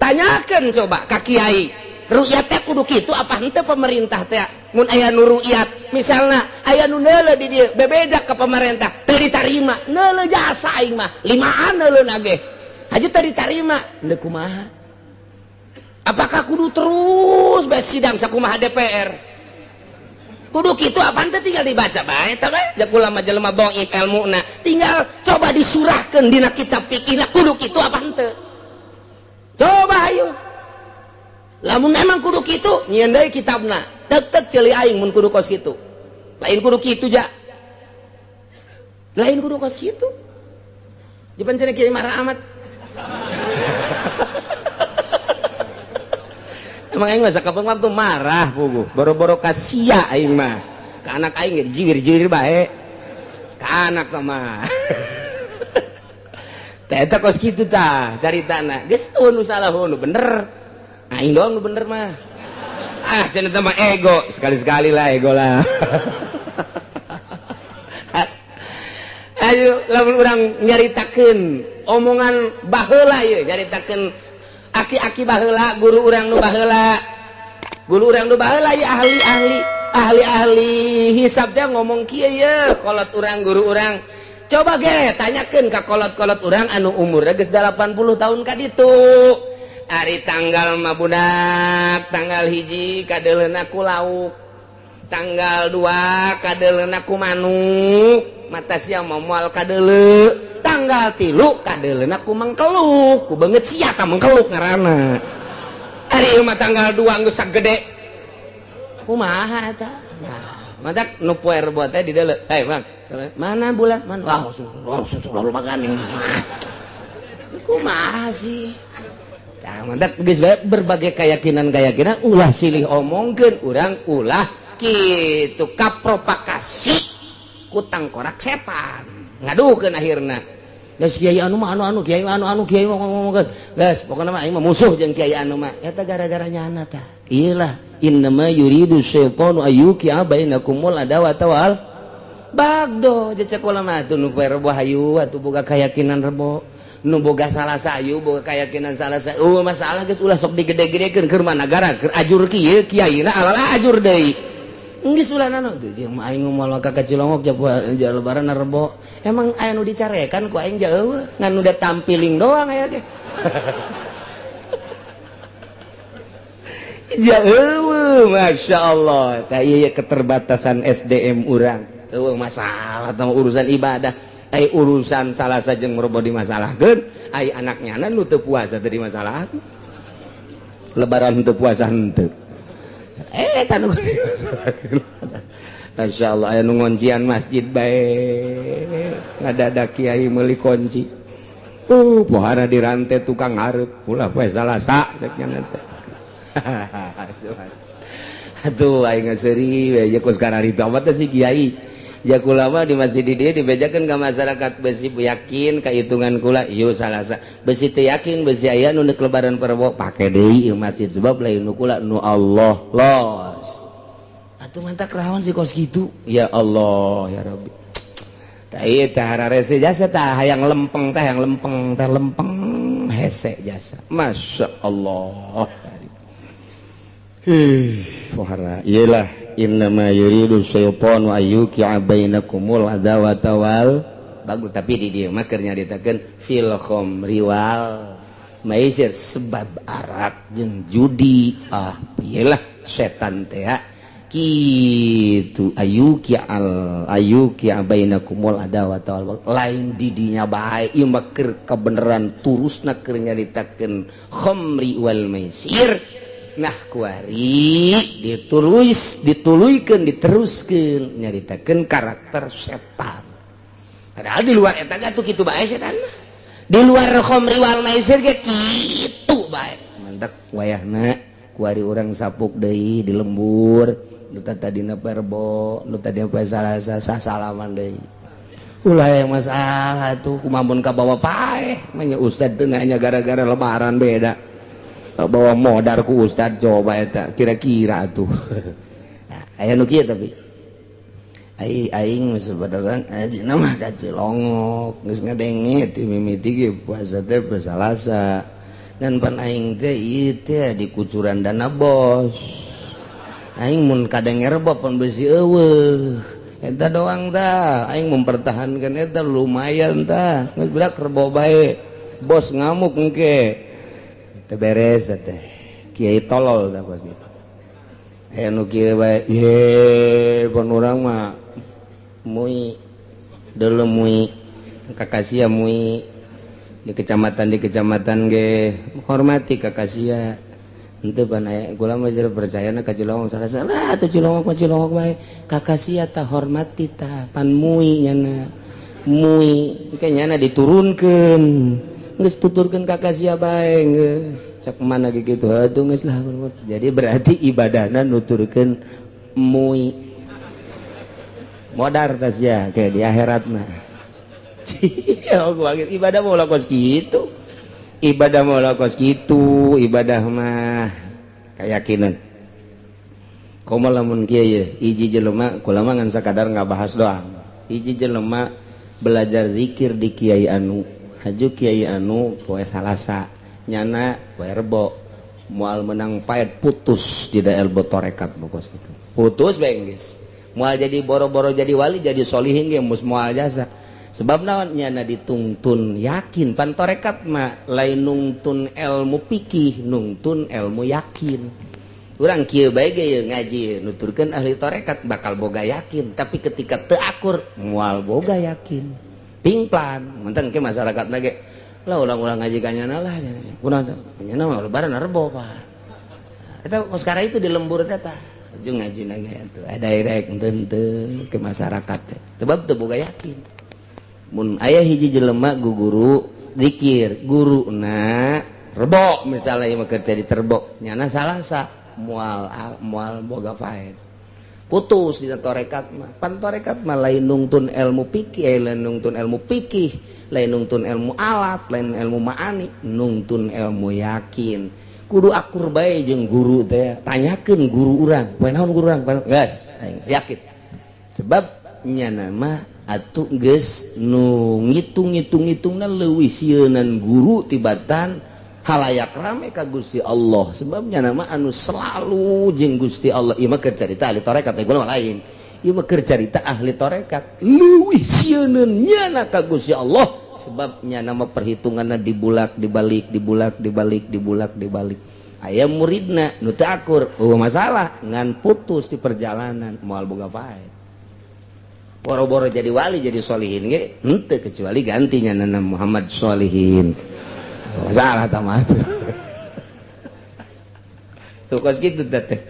tanyakeun coba ka kiai ru'yat teh kudu kitu apa henteu pemerintah teh mun aya nu ru'yat misalna aya nu neuleuh di dieu bebejak ka pemerintah teu ditarima neuleuh jasa aing mah limaan neuleuhna ge haji teu ditarima henteu kumaha apakah kudu terus bae sidang sakumaha DPR kudu kitu apa henteu tinggal dibaca bae tah bae jak ulama jelema dhaif ilmuna tinggal coba disurahkeun dina kitab fikihna kudu kitu apa henteu coba ayo lamun memang kudu kitu nyieun deui kitabna tetep ceuli aing mun kudu kos kitu lain kudu kitu ja lain kudu kos kitu dipan cenah kiai marah amat emang aing mah sakapeung waktu marah puguh boro-boro ka sia aing mah ka anak aing ge dijiwir-jiwir bae ka anak teh mah eta kos kitu tah caritana geus nu salah nu bener aing doang nu bener mah cenah teh mah ego sekali-sekali lah ego lah ayo lamun urang nyaritakeun omongan baheula ieu nyaritakeun aki-aki baheula guru urang nu baheula ieu ahli hisab teh ngomong kieu ye kolot urang guru urang coba ge tanyakeun ka kolot-kolot urang anu umurna geus 80 tahun ka ditu ari tanggal mah budak tanggal 1 kadeuleuna ku lauk tanggal 2 kadeuleuna ku manuk mata sia moal kadeuleu tanggal 3 kadeuleuna ku mangkeluk ku beungeut sia ka mangkeluk ngaranna ari ieu mah tanggal 2 geus sagede kumaha eta nah matak nu poe rebo teh di deuleu Bang mana bulan mana wah susul makan ning kumaha sih tah matak geus bae berbagai keyakinan ulah silih omongkeun urang ulah kitu kapropakasi ku tangkorak setan ngadukeun akhirna geus kiai anu mah anu kiai kiai ngomongkeun geus pokona mah aing mah musuh jeung kiai anu mah eta gara-gara nyana tah iyalah innama yuridu syaitanu ayyuqi'a bainakumul adawata wal bagdo jeung sekolah mah atuh nu poe rebo hayu atuh boga keyakinan rebo nu boga salah sayu boga keyakinan salah sayu masalah geus ulah sok digede-gedekeun keur mana gara keur ajur kieu kiaina alala ajur deui geus ulah naon tuh jeung aing moal ka Cilongok ja lebaran rebo emang aya nu dicarekan ku aing jauh ngan nu da tampiling doang aya teh jauh Masya Allah tah ieu keterbatasan SDM urang teu masalah tah urusan ibadah ai urusan salah sajeng meroboh dimasalahkeun ai anaknya nu teu puasa teu dimasalahkeun lebaran teu puasa henteu tanu Masya Allah aya nu ngoncian masjid bae ngadadak kiai meuli kunci pohara dirante tukang hareup ulah poe Salasa cek nya teh atuh aing seuri we jeung kos kararita mah teh si kiai jakula mah di masjid dieu dibejakeun ka masyarakat besi yakin ka hitungan kula ieu Salasa besi teu yakin besi aya nu neuk lebaran perebo pake deui ieu masjid sebab lain nu kula nu Allah los atuh mantak raon si kos kitu ya Allah ya Rabbi tah ieu teh hararese jasa tah hayang lempeng hese jasa Masya Allah pohara iyalah innama yuridu syaitanu ayyuqi'a bainakumul adawata wal bagus tapi di dieu mah keur nyaritakeun fil khamri wal maisir sebab arak jeung judi iyalah setan teh kitu ayyuqi'a bainakumul adawata wal lain di dinya bae ieu mah keur kabeneran turusna keur nyaritakeun khamri wal maisir nah kuari dituluykeun diteruskeun nyaritakeun karakter setan padahal di luar eta tuh kitu bae setan mah di luar khamri wal maisir ge kitu bae mantep wayahna kuari urang sapuk deui di lembur nu tadina perbo nu tadina poe Salasa sasalaman deui ulah yang masalah tuh kumamun ka bawa paeh manya ustad teu nanya gara-gara lebaran beda bawa modar ku ustad coba eta kira-kira tuh nah, aya nu kieu tapi aing sebenarnya ajina mah ka Cilongok geus ngadenge ti mimiti ge puasa teh poe Salasa dan pan aing teh ieu teh di kucuran dana bos aing mun kadenger bab pan besi eueuh eta doang tah aing mempertahankan eta lumayan tah geus budak rebo bae bos ngamuk engke teu beres teh kiai tolol dah pasti aya nu kieu bae ye pun urang mah mui deuleu mui kakasia mui di kecamatan ge hormati kakasia henteu pan aya kula mah jeung percayana ka Cilongok salah atuh Cilongok bae kakasia tah hormati tah pan mui nyana mui engke nyana diturunkeun geus tuturkeun kakasia bae geus cak mana kitu atuh geus lah jadi berarti ibadahna nuturkeun mui modar tas ya kayak di akhirat mah Ibadah mau lakos gitu. Ibadah mau lakos gitu, ibadah mah keyakinan. Komo lamun kieu ye, hiji jelema kulama ngan sakadar ngabahas doang. Hiji jelema belajar zikir di kiai anu, haju kiai anu poe Salasa, nyana poe Rebo. Moal menang paet putus di daerah torekat pokos itu. Putus bae geus. Moal jadi boro-boro jadi wali jadi solihin ge mus moal jasa. Sebab naon nyana ditungtun yakin pan torekat mah lain nungtun ilmu fikih, nungtun ilmu yakin. Urang kieu bae ge ngaji nuturkeun ahli torekat bakal boga yakin, tapi ketika teu akur moal boga yakin. Pingplan, menteng ke masyarakatna ge lah ulang-ulang ngaji kanyana lah. Kunaon kanyana mah lebaran Rebo Pak. Eta sekarang itu di lembur teh tah. Ujung ngaji ge atuh. Direct henteu ke masyarakat teh. Sebab teu boga yakin. Mun aya hiji jelema guru zikir, guruna Rebo misalnya ieu mah keur jadi Rebo, nyana Salasa moal boga faed. Putus di torekat mah. Pan torekat mah lain nungtun ilmu fikih, lain nungtun ilmu fikih, lain nungtun ilmu alat, lain ilmu ma'ani, nungtun ilmu yakin. Kudu akur bae jeung guru teh. Tanyakeun guru urang, poe naon guru urang? Geus, yakin. Sebab nyana mah atuh geus nu ngitung-ngitung-ngitungna leuwih sieunnan guru tibatan halayak rame ka Gusti Allah. Sebabnya nama anu selalu jeung Gusti Allah ieu mah keur carita ahli tarekat guna lain. Ieu mah keur carita ahli tarekat leuwih sieunnan nyana ka Gusti Allah sebabnya nama perhitunganna dibulak dibalik dibulak dibalik dibulak dibalik. Aya muridna nu teu akur, masalah ngan putus di perjalanan moal boga faed. Boro-boro jadi wali jadi solihin ge henteu kecuali gantinya nama Muhammad Solihin. Salah tamat. Sukos gitu teh.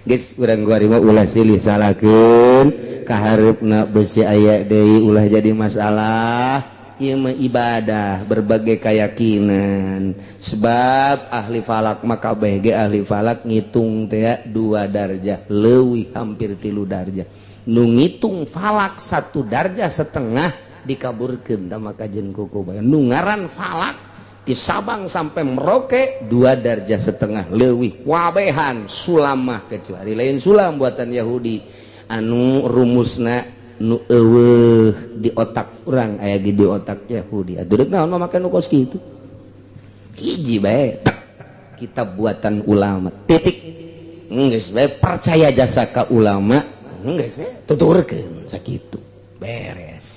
Geus urang guari mah ulah silih salakeun ka hareupna beusi aya deui ulah jadi masalah. Ieu mah ibadah berbagai keyakinan. Sebab ahli falak mah kabeh ge ahli falak ngitung teh 2 darjah leuwih hampir 3 darjah. Nu ngitung falak 1 darjah setengah dikaburkeun da maka jeung kuku bae. Nu ngaran falak di Sabang sampai Merauke 2 darjah setengah leuwih wabehan sulamah kecuali lain sulam buatan Yahudi anu rumusna nu eueuh di otak urang aya di otak Yahudi. Aduh naon mah make nu kos kitu. Hiji bae kitab buatan ulama titik. Geus bae percaya jasa ka ulama geus tuturkeun sakitu beres.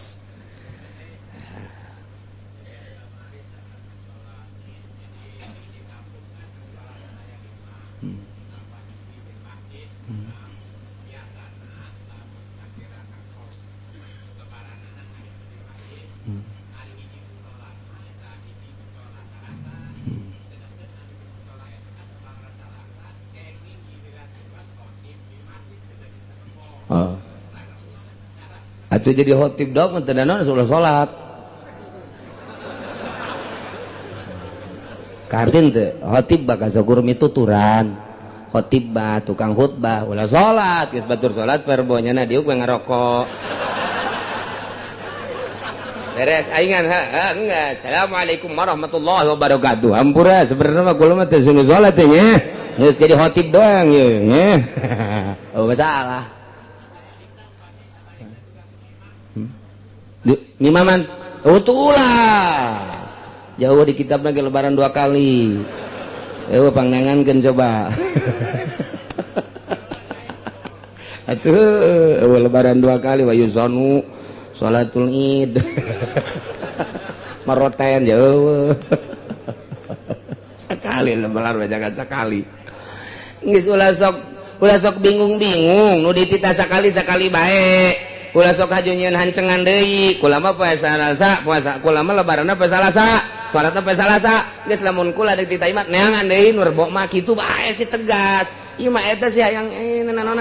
Atuh jadi khotib dog teu naon sudah salat. Kartin teh khotib bakal sakur mituturan. Khotib bah tukang khutbah ulah salat, geus batur salat perbonyana diuk ngarokok. Beres aingan enggak. Assalamualaikum warahmatullahi wabarakatuh. Hampura sebenarnya mah kula mah teu sungguh salat teh nya. Geus jadi khotib doang ye nya. Oh masalah. Ngimaman utulah jauh di kitab lagi lebaran 2 kali pangnangankeun coba atuh lebaran 2 kali wa yusanu salatul id maroten jauh sekali lebaran jangan sekali geus ulah sok bingung-bingung nu ditita sakali bae. Kula sok hajunyeun hancengan deui, kula mah poe Salasa, kula mah lebaranna poe Salasa, salatna poe Salasa. Geus lamun kula deuk ditaimat neangan deui nu Rebo mah kitu bae si tegas. Ieu mah eta si hayang nanon.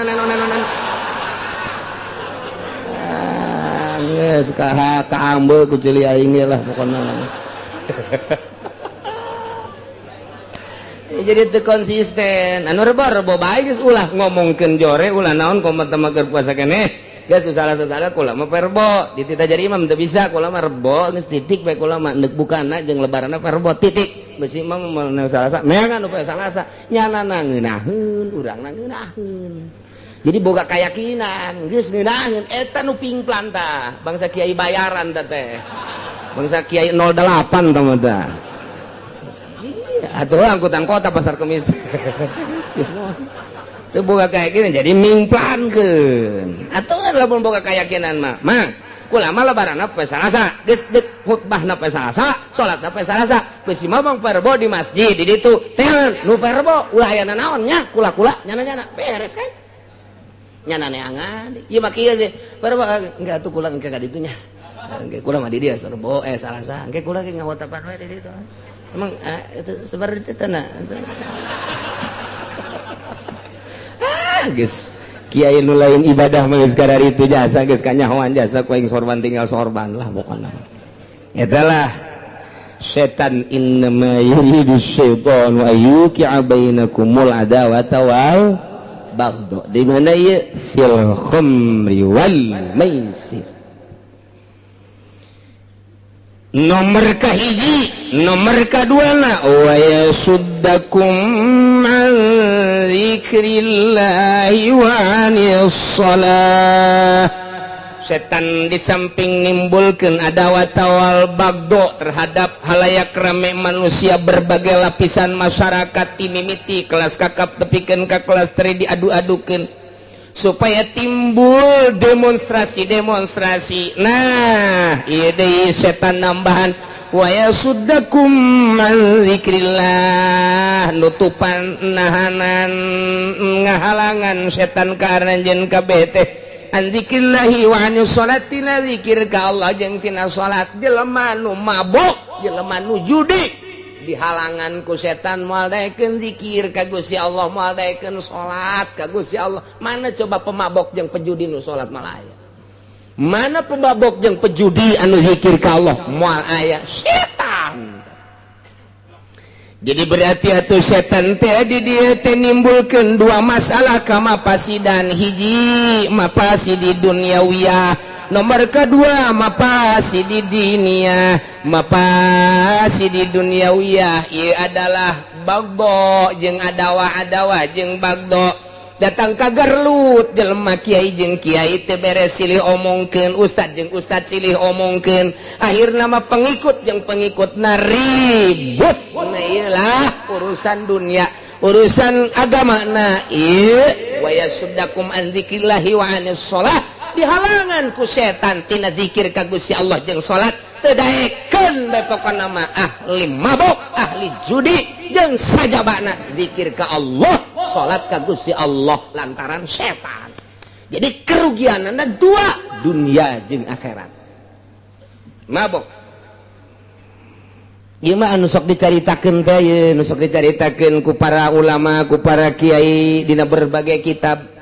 Geus ka ambeul ku ceuli aing lah pokona. Jadi teu konsisten. Anu Rebo bae geus ulah ngomongkeun jore ulah naon komat teh keur puasa keneh. geus salah-salah kula mah perbo ditita jadi imam teu bisa kula mah rebo geus titik bae kula mah neuk bukana jeung lebaranna perbo titik besi imam mah salasa meangan nu salasa nyanana ngeunaheun urangna ngeunaheun jadi boga keyakinan geus ngeunaheun eta nu pingplan tah bangsa kiai bayaran teh bangsa kiai 08 tah mah tah atuh angkutan kota pasar kemis itu boga keyakinan jadi mingplankeun atuh lamun boga keyakinan mah kula mah lebaranna poe Salasa geus deuk khutbahna poe Salasa salatna poe Salasa geus mamang perbo di masjid di ditu teh nu perbo ulah aya naon nya kula-kula nyana-nyana beres kan nyana neangan ieu mah kieu sih perbo engke atuh kula engke ka ditu nya engke kula mah di dieu serbo Salasa engke kula ge ngawotapan we di ditu emang itu sebar di tanah geus kiai nu lain ibadah mah geus karari itu jasa geus kanyahoan jasa ku aing sorban tinggal sorban lah pokona eta lah setan innama yuridu syaitanu ayyuqi'a bainakumul adawata wal baghdha di mana ieu fil khamri wal maisir nomor kahiji nomor kaduana wa yasuddakum an dzikrillahi wa anis shalah setan di samping nimbulkeun adawat wal bagdo terhadap halayak rame manusia berbagai lapisan masyarakat timimiti kelas kakap tepikeun ka kelas teri diadu-adukeun supaya timbul demonstrasi nah ieu deui setan nambahan wa yasuddakum an dzikrillah nutupan nahanan ngahalangan setan ka aranjeun kabeh teh an dzikrillahi wa anis sholati na zikir ka Allah jeung tina salat jelema nu mabok jelema nu judi dihalangan ku setan moal daekeun zikir ka Gusti Allah moal daekeun salat ka Gusti Allah mana coba pemabok jeung pejudi nu salat moal aya mana pemabok jeung pejudi anu zikir ka Allah moal aya setan jadi berarti atuh setan teh di dieu teh nimbulkeun dua masalah ka mapasidan hiji mapasidi dunyawiyah nomor kedua mapasidi diniyah mapasidi dunyawiyah ieu adalah bagdo jeung adawa jeung bagdo datang ka garlut jelema kiai jeung kiai teh beres silih omongkeun ustad jeung ustad silih omongkeun akhirna mah pengikut jeung pengikutna ribut nah ieulah urusan dunia urusan agama na ieu wa yasuddakum an dzikrillahi wa anis shalah dihalangan ku setan tina zikir ka Gusti Allah jeung salat teu daekeun bae pokona mah ahli mabok ahli judi jeung sajabana zikir ka Allah salat ka Gusti Allah lantaran setan jadi kerugianna dua dunia jeung akhirat mabok ieu mah anu sok dicaritakeun teh ieu nu sok dicaritakeun ku para ulama ku para kiai dina berbagai kitab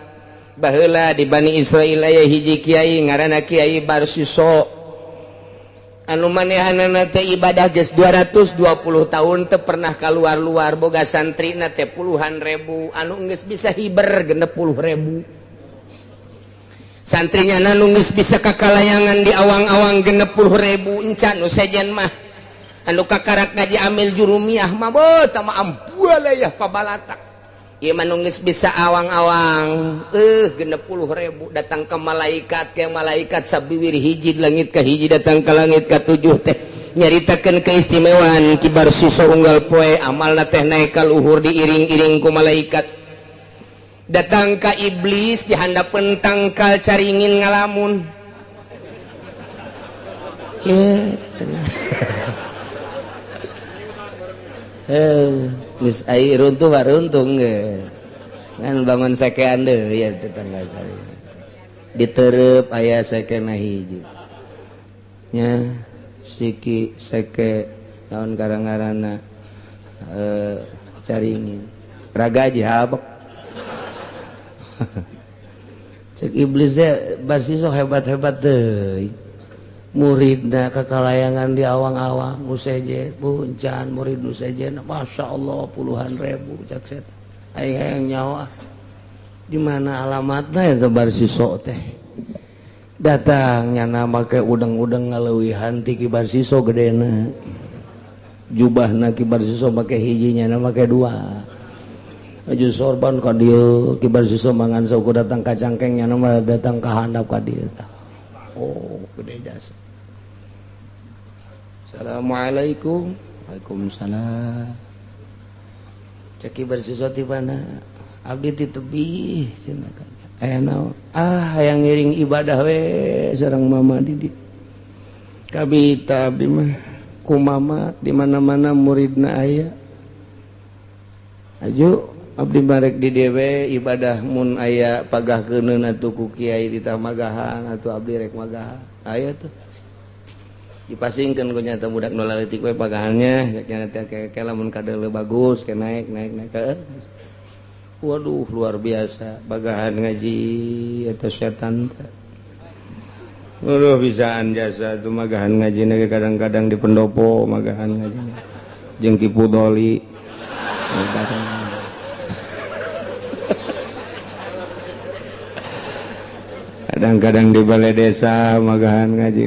baheula di Bani Israil aya hiji kiai ngaranna Kiai Barsiso anu manehanana teh ibadah geus 220 tahun teu pernah kaluar-luar boga santrina teh puluhan ribu anu geus bisa hiber 60.000 santrinya anu geus bisa kakalayangan di awang-awang 60.000 encan nu sejen mah anu kakarak ngaji amil jurumiyah mah beuh tah mah ambual aya pabalatak ieu manungis bisa awang-awang 60.000 datang ke malaikat sabiwir hiji langit ka hiji datang ke langit ka 7 teh nyaritakeun keistimewaan Ki Barsiso unggal poe amalna teh naek ka luhur diiring-iring ku malaikat datang ka iblis di handapeun tangkal caringin ngalamun geus ai runtuh waruntung geus ngan bangun sakean deui ya tetangga sari ditereup aya sakena hiji nya siki sake naon karangarana caringin raga aja habak cek iblis teh Barsiso hebat-hebat deui muridna kakalayangan di awang-awang nusejen puncan murid nusejen Masya Allah puluhan ribu cak set aing nyawa di mana alamatna eta Barsiso teh datangnya nama kayak udang-udang ngalewihan ti kibar siso gedena jubahna kibar siso make hijinya nama kayak dua aju sorban ka dieu kibar siso mangan sauku datang ka cangkengnya nama datang ka handap ka dieu oh gede jasa. Assalamualaikum. Waalaikumsalam. Cek kibar siso ti mana abdi ti tebih cenah kan enak yang ngiring ibadah we sareng mama Didi kabita abdi mah ku mama di mana-mana muridna aya aju abdi marek di dewe ibadah mun aya pagahkeun atuh ku kiai di tamagahan atuh abdi rek magahan aya tuh dipasingkeun ku nya teh budak nu leutik we pagahannya nya teh lamun kadeuleu bagus ke naik ke waduh luar biasa bagahan ngaji atau setan waduh bisaan jasa itu magahan ngaji nage kadang-kadang di pendopo magahan ngaji jeung Kipu Doli kadang-kadang di balai desa magahan ngaji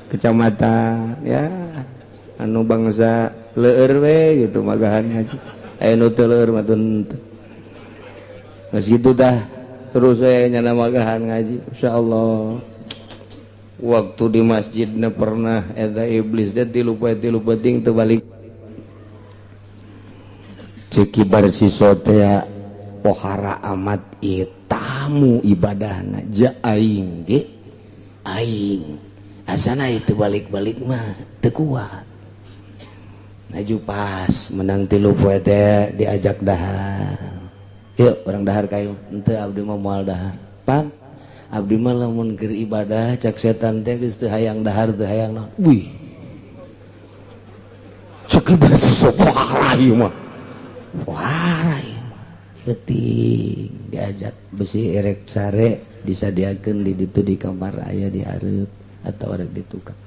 kecamatan ya anu bangsa leueur we gitu magahan ngaji aya nu teu leueur mah nges gitu dah terus saya nyana magahan ngaji insyaallah waktu di masjidna pernah eta iblis teh tilu penting teu balik cek kibar siso teh pohara amat ieu tamu ibadahna ja aing ge aing asana itu balik-balik mah teu kuat aju pas menang tilu poe teh diajak dahar yuk orang dahar kayu ente abdi mah moal dahar pan abdi mah lamun keur ibadah cak setan teh geus teu hayang dahar teu hayang naon wih cek ibadah sesuatu warai mah penting diajak besi erek sare disadiakeun di ditu di kamar aya di hareup atau ada di tukang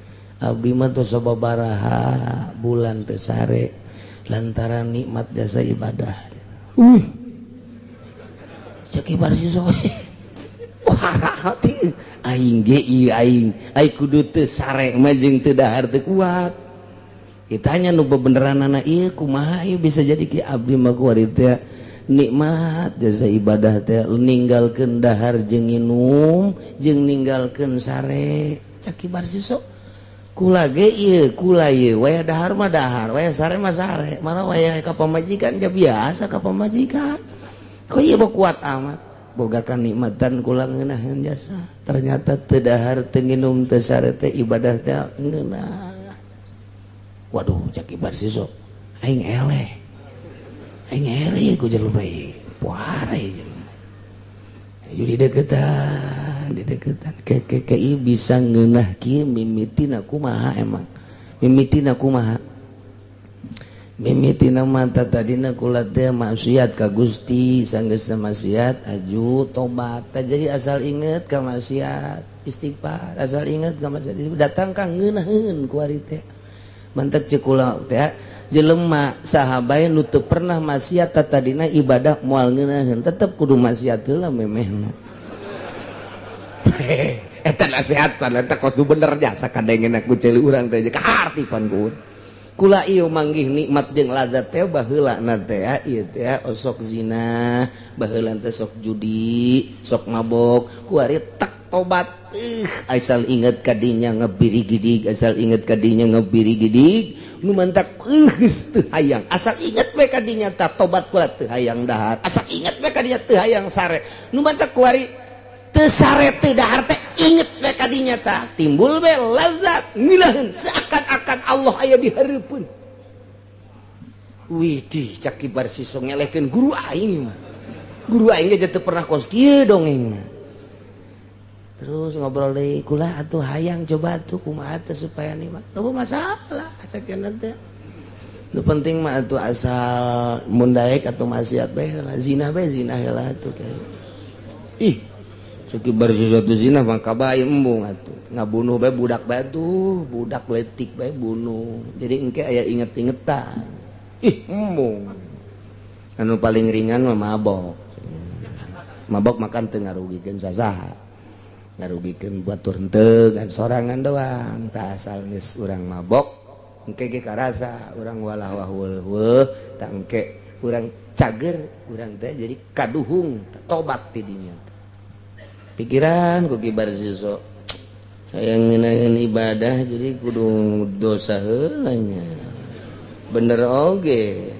abdi mah teu sababaraha bulan teu sare lantaran nikmat jasa ibadah cek ibar siso hati aing ge ieu aing kudu teu sare mah jeung teu dahar teu kuat kitanya nu bebeneranana ieu kumaha ieu bisa jadi ki abdi mah kuari teh nikmat jasa ibadah teh ninggalkeun dahar jeung nginum jeung ninggalkeun sare cek ibar siso kula ge ieu kula ieu waya dahar mah dahar waya sare mah sare mana waya ka pamajikan ja biasa ka pamajikan kok iya kuat amat bogakan nikmatan kula ngeunaheun jasa ternyata teu dahar teu nginum teu sare teh ibadah teh ngeunah waduh cak ibar siso aing eleh ku jelema ieu poare jelema ayo di deketan ke ieu bisa ngeunah kieu mimitina kumaha emang mimitina kumaha mimitina mata tadina kula teh maksiat ka Gusti sanggeus maksiat aju tobat jadi asal inget ka maksiat istighfar asal inget ka maksiat datang ka ngeunaheun ku ari teh mantek cek kula teh jelema sahabae nu teu pernah maksiat tadina ibadah moal ngeunaheun tetep kudu maksiat heula memehna eta nasehatan eta kos bener jasa kadengeuna ku ceuli urang teh kahartipan ku kula ieu manggih nikmat jeung lazat teh baheulana teh ieu teh sok zina baheula teh sok judi sok mabok ku ari tek tobat asal inget kadinya ngebiri-gidig asal inget kadinya ngebiri-gidig nu mantak geus teu hayang asal inget we kadinya tah tobat kula teu hayang dahar asal inget we kadinya teu hayang sare nu mantak ku ari teu sare teu dahar teh inget we kadinya tah timbul we lazat ngilaheun seakan-akan Allah aya di hareupeun widih cak kibar siso ngelehkeun guru aing mah guru aing ge teu pernah kos kieu dongeng mah terus ngobrol deui kula atuh hayang coba atuh kumaha teh supaya nikmat teu masalah sakeuna teh nu penting mah atuh asal mun daek atuh maksiat bae heula zina bae zina heula atuh ih suki bersesuatu zina mah kabae embung atuh ngabunuh bae budak bae tuh budak letik bae bunuh jadi engke aya inget-ingetan ih embung anu paling ringan mah mabok makan teu ngarugikeun sasaha ngarugikeun batur henteu kan sorangan doang tah asal geus urang mabok engke ge karasa urang walah weuh tah engke urang cager urang teh jadi kaduhung tobat ti dinya pikiran ku kibar siso hayang ngeunaheun ibadah jadi kudu dosa heula nya bener oge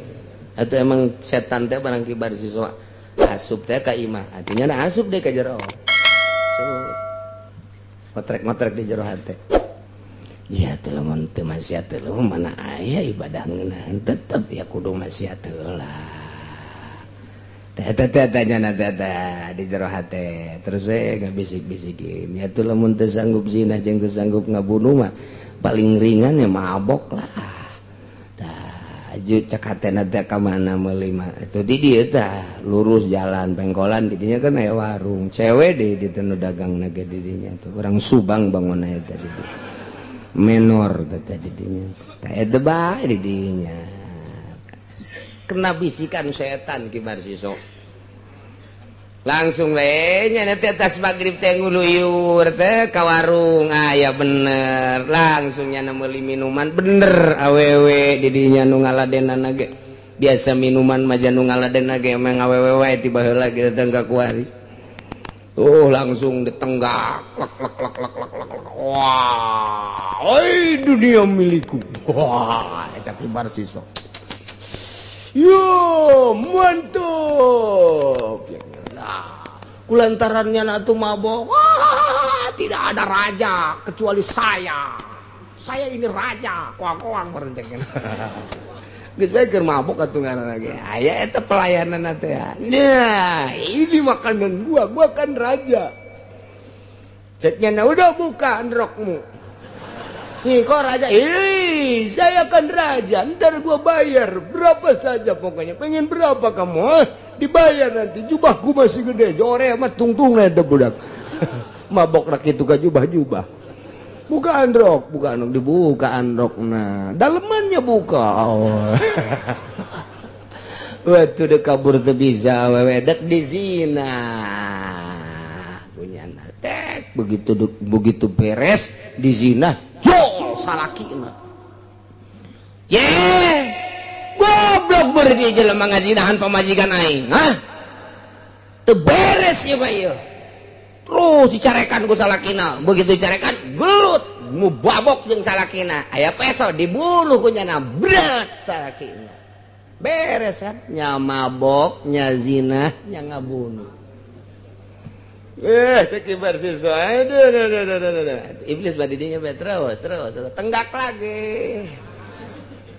atuh emang setan teh barang kibar siso asup teh ka imah artinya na asup deh ka jero ngotrek-ngotrek di jero hate ya teh lamun teu maksiat teh mana aya ibadah ngeunaheun tetep ya kudu maksiat heula teh tanya di jero hate terus ngabisik-bisikin ya teh lamun teu sanggup zina jeung teu sanggup ngabunuh mah paling ringan ya mabok lah aju cek hatena teh ka mana meuli mah atuh di dieu tah lurus jalan pengkolan di dinya kan aya warung cewek di dieu nu dagangna ge di dinya tuh urang Subang bangun aya tadi di menor teh di dinya tah eta bae di dinya kena bisikan setan kibar siso langsung we nya teh tas magrib teh nguluyur teh ka warung aya bener langsung nya meuli minuman bener awewe di dinya nu ngaladenana ge biasa minuman mah nu ngaladenna ge emang awewe wae tiba heula ge tengga kuari langsung ditenggak lek wah oi dunia milikku wah eta kibar siso yo mantap kulantarannya atuh mabok wah tidak ada raja kecuali saya ini raja koang merencengkeun geus bae keur mabok atuh ngaranna ge aya eta pelayananna teh nah ini makanan gua kan raja ceknya udah buka rokmu nih kok raja saya kan raja ntar gua bayar berapa saja pokoknya pengen berapa kamu dibayar nanti jubahku masih gede jore mah tungtung ada budak mabok rak itu ka jubah buka androk dibuka androkna dalemannya buka waktu dek kabur teu bisa awewe dek di zina punyana tek begitu beres di zina yo salakina goblok berdi jelema ngazinahan pamajikan aing teu beres ya mah ieu terus dicarekan ku salakina begitu dicarekan gelut mubabok jeung salakina aya peso dibunuh ku nyana bret salakina beres kan nya mabok nya zina nya ngabunuh cek kibar siswa aduh iblis badidinya terus tenggak lagi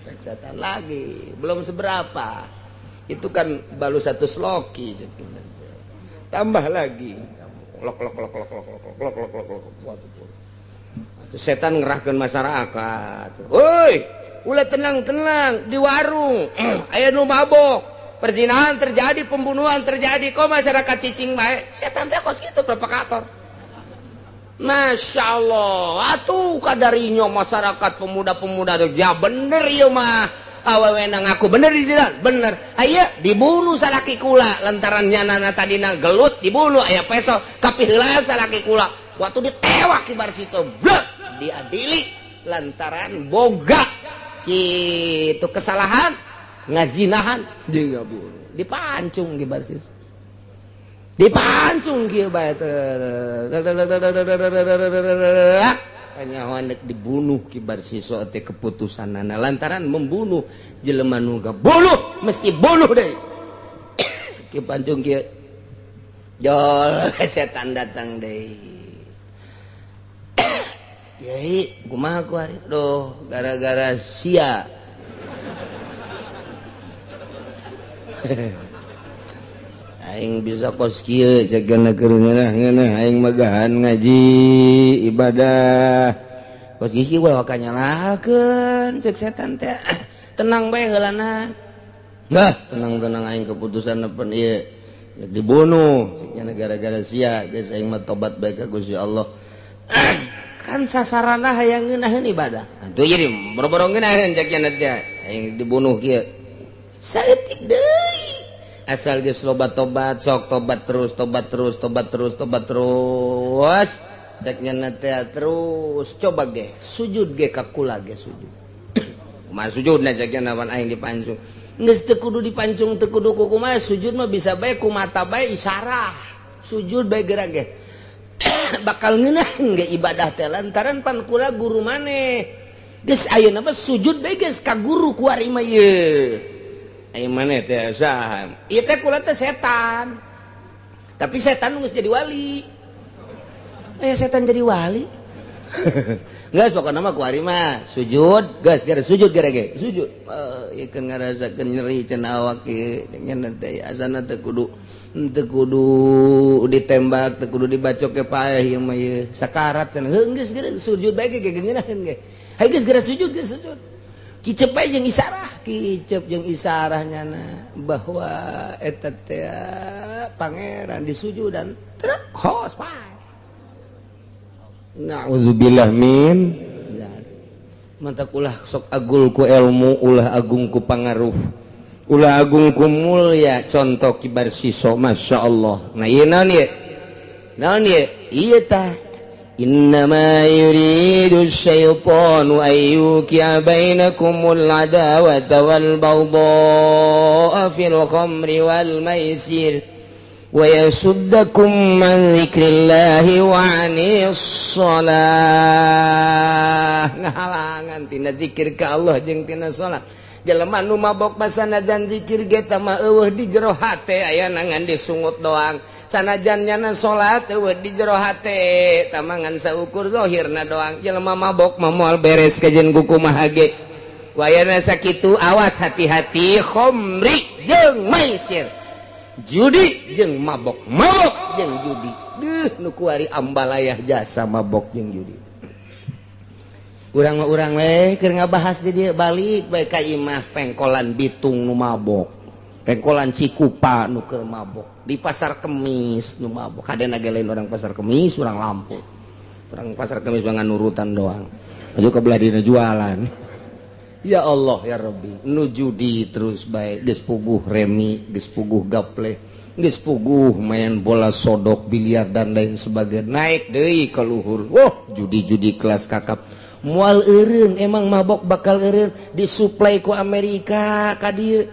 cek setan lagi belum seberapa itu kan baru satu sloki tambah lagi lok itu setan ngerahkeun masyarakat woi ulah tenang di warung aya nu mabok perzinahan terjadi, pembunuhan terjadi, kok masyarakat cicing baik, setan teh kos gitu provokator. Masya Allah, atuh kadarinya masyarakat pemuda-pemuda tuh, ya bener ya mah, awewe ngaku bener di sini, bener. Aya dibunuh salaki kula, lantaran nyanana tadina gelut dibunuh, aya peso, kapiheulahan salaki kula, waktu ditewak kibar situ, blek, diadili, lantaran boga, itu kesalahan. Ngazinahan jeung ngabunuh dipancung kibar sis dipancung kieu bae hanya hendak dibunuh kibar siso teh keputusanana lantaran membunuh jelema nu gabunuh mesti bunuh deui kieu pancung kieu jol setan datang deui Yai kumaha ku ari aduh gara-gara sia aing bisa kos kieu cegana keur ngeunah aing magahan ngaji ibadah kos kieu ulah kanyalakeun ceuk setan teh tenang bae heulana nah tenang aing keputusan nepen ieu dibunuh ceuknya gara-gara sia geus aing mah tobat bae ka Gusti Allah kan sasaranna hayang ngeunaheun ibadah atuh jadi boro-boro ngeunaheun ceuknya teh aing dibunuh kieu saeutik deui asal geus loba tobat sok tobat terus cek nyana teh terus coba ge sujud ge ka kula ge sujud kumaha sujudna cek nyana wan aing dipancung geus teu kudu dipancung teu kudu kumaha sujud mah bisa bae ku mata bae isyarah sujud bae gerak ge bakal ngeunaheun ge ibadah teh lantaran pan kula guru maneh geus ayeuna mah sujud bae geus ka guru ku ari mah ye ayeuna maneh teh saha ieu teh kula teh setan tapi setan geus jadi wali setan jadi wali geus pokona mah ku ari mah sujud geus gara sujud gara ge sujud ieu kan ngarasakeun nyeri cenah awak ieu nya teh asana teu kudu ditembak teu kudu dibacok ke paeh ieu mah ieu sakarat cenah geus gara sujud bae ge ngeunaheun ge hayu geus gara sujud geus sujud kicep bae jeung isarah kicep jeung isarah nyana bahwa eta teh pangeran disujudan terus hos pae. Na'udzubillah min mantap ulah sok agul ku ilmu ulah agung ku pangaruh ulah agung ku mulya contoh kibar siso masyaallah nah ieu naon ye ieu tah innama yuridu syaitanu ayyuqi'a bainakumul adawata wal baghdha'a fil khamri wal maisir wa yasuddakum an dzikrillahi wa 'anis shalah ngahalangan tina zikir ka Allah jeung tina salat jelema nu mabok pasanajan zikir ge tah mah eueuh di jero hate aya nangan disungut doang sanajan nyana salat eueuh di jero hate tah mah ngan saukur zahirna doang jelema mabok mah moal beres kajen kumaha ge wayana sakitu awas hati-hati khamri jeung maisir judi jeung mabok jeung judi nu kuari ambalayah jasa mabok jeung judi urang we keur ngabahas di dieu balik bae ka imah pengkolan bitung nu mabok pengkolan Cikupa nu keur mabok di pasar Kemis nu mabok kadena ge lain orang pasar Kemis urang Lampung orang pasar Kemis bangan nurutan doang aju ka belah dina jualan. Ya Allah ya Rabbi nu judi terus baik geus puguh remi geus puguh gaple geus puguh main bola sodok biliar dan lain sebagainya naik deui ka luhur wah judi-judi kelas kakap moal eureun emang mabok bakal eureun disuplai ku Amerika ka dieu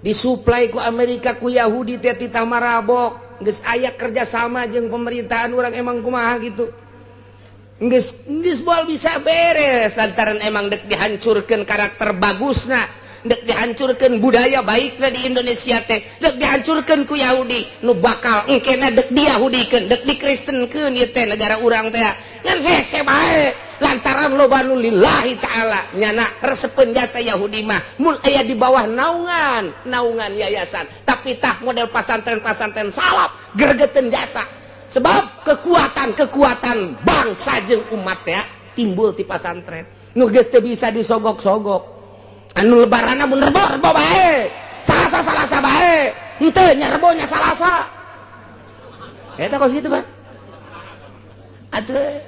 disuplai ku Amerika ku Yahudi teh titah marabok geus aya kerjasama jeung pemerintahan urang emang kumaha gitu geus moal bisa beres lantaran emang dek dihancurkeun karakter bagusna dek dihancurkeun budaya baikna di Indonesia teh dek dihancurkeun ku Yahudi nu bakal engkena dek diyahudikeun dek dikristenkeun ieu teh negara urang teh ngan hese bae lantaran loba nu lillahi taala nyana resepeun jasa Yahudi mah mun aya di bawah naungan yayasan tapi tah model pasantren salap gregeteun jasa sebab kekuatan bangsa jeung umat ya timbul ti pasantren nu geus teu bisa disogok-sogok anu lebaranna mun rebo bae salasa bae henteu nya rebonya salasa eta kos kitu Pak atuh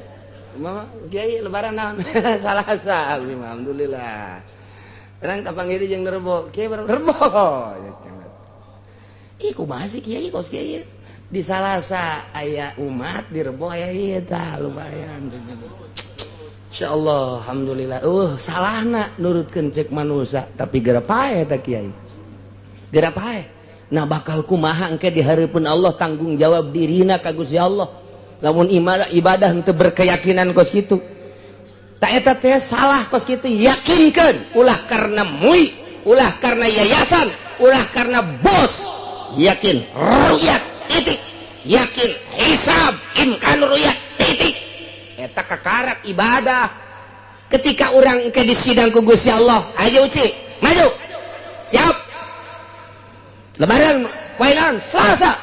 mama kiai lebaran naon salasa alhamdulillah terang kapanggiri jeung rebo kiai rebo ih kumaha sih kiai kos kiai di salasa aya umat di rebo aya ieu tah lumayan insyaallah alhamdulillah salahna nurutkeun cek manusia tapi gara pae tah kiai gara pae nah bakal kumaha engke di hareupeun Allah tanggung jawab dirina ka Gusti Allah lamun ibadah henteu berkeyakinan kos kitu tah eta teh salah kos kitu yakinkeun ulah karena mui ulah karena yayasan ulah karena bos yakin ru'yat titik yakin hisab imkan ruyat titik eta kakarak ibadah ketika orang ke disidang ku Gusti Allah ayo uci maju siap lebaran wainan Selasa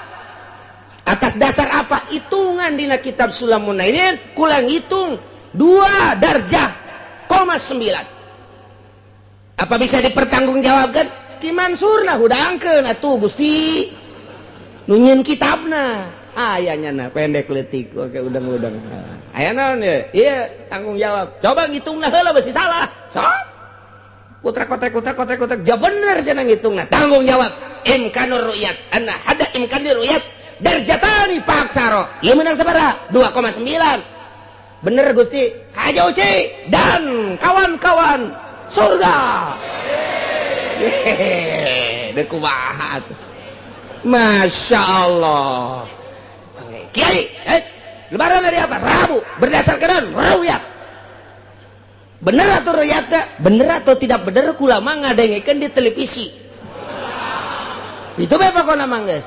atas dasar apa hitungan dina kitab Sulamun Nainin kulang hitung 2 darjah, 9 apa bisa dipertanggungjawabkan Ki Mansurna hudangkeun atuh Gusti nunyin kitabna ayahnya nah pendek letik oke udang-udang ayah naon ya iya tanggung jawab coba ngitungna heula besi salah sok Kutek ja bener cenah ngitungna. Tanggung jawab imkanur ru'yat anna hada imkanir ru'yat darjatani paksaro. Ieu menang sabaraha? 2,9. Bener Gusti. Haja Uci dan kawan-kawan surga. Hehehe, kumaha atuh. Masya Allah. Kiai, lebaran dari apa? Rabu. Berdasarkan ru'yat. Bener atau ru'yatnya? Bener atau tidak bener kula mah ngadengikeun di televisi. Itu bae pokona mah geus.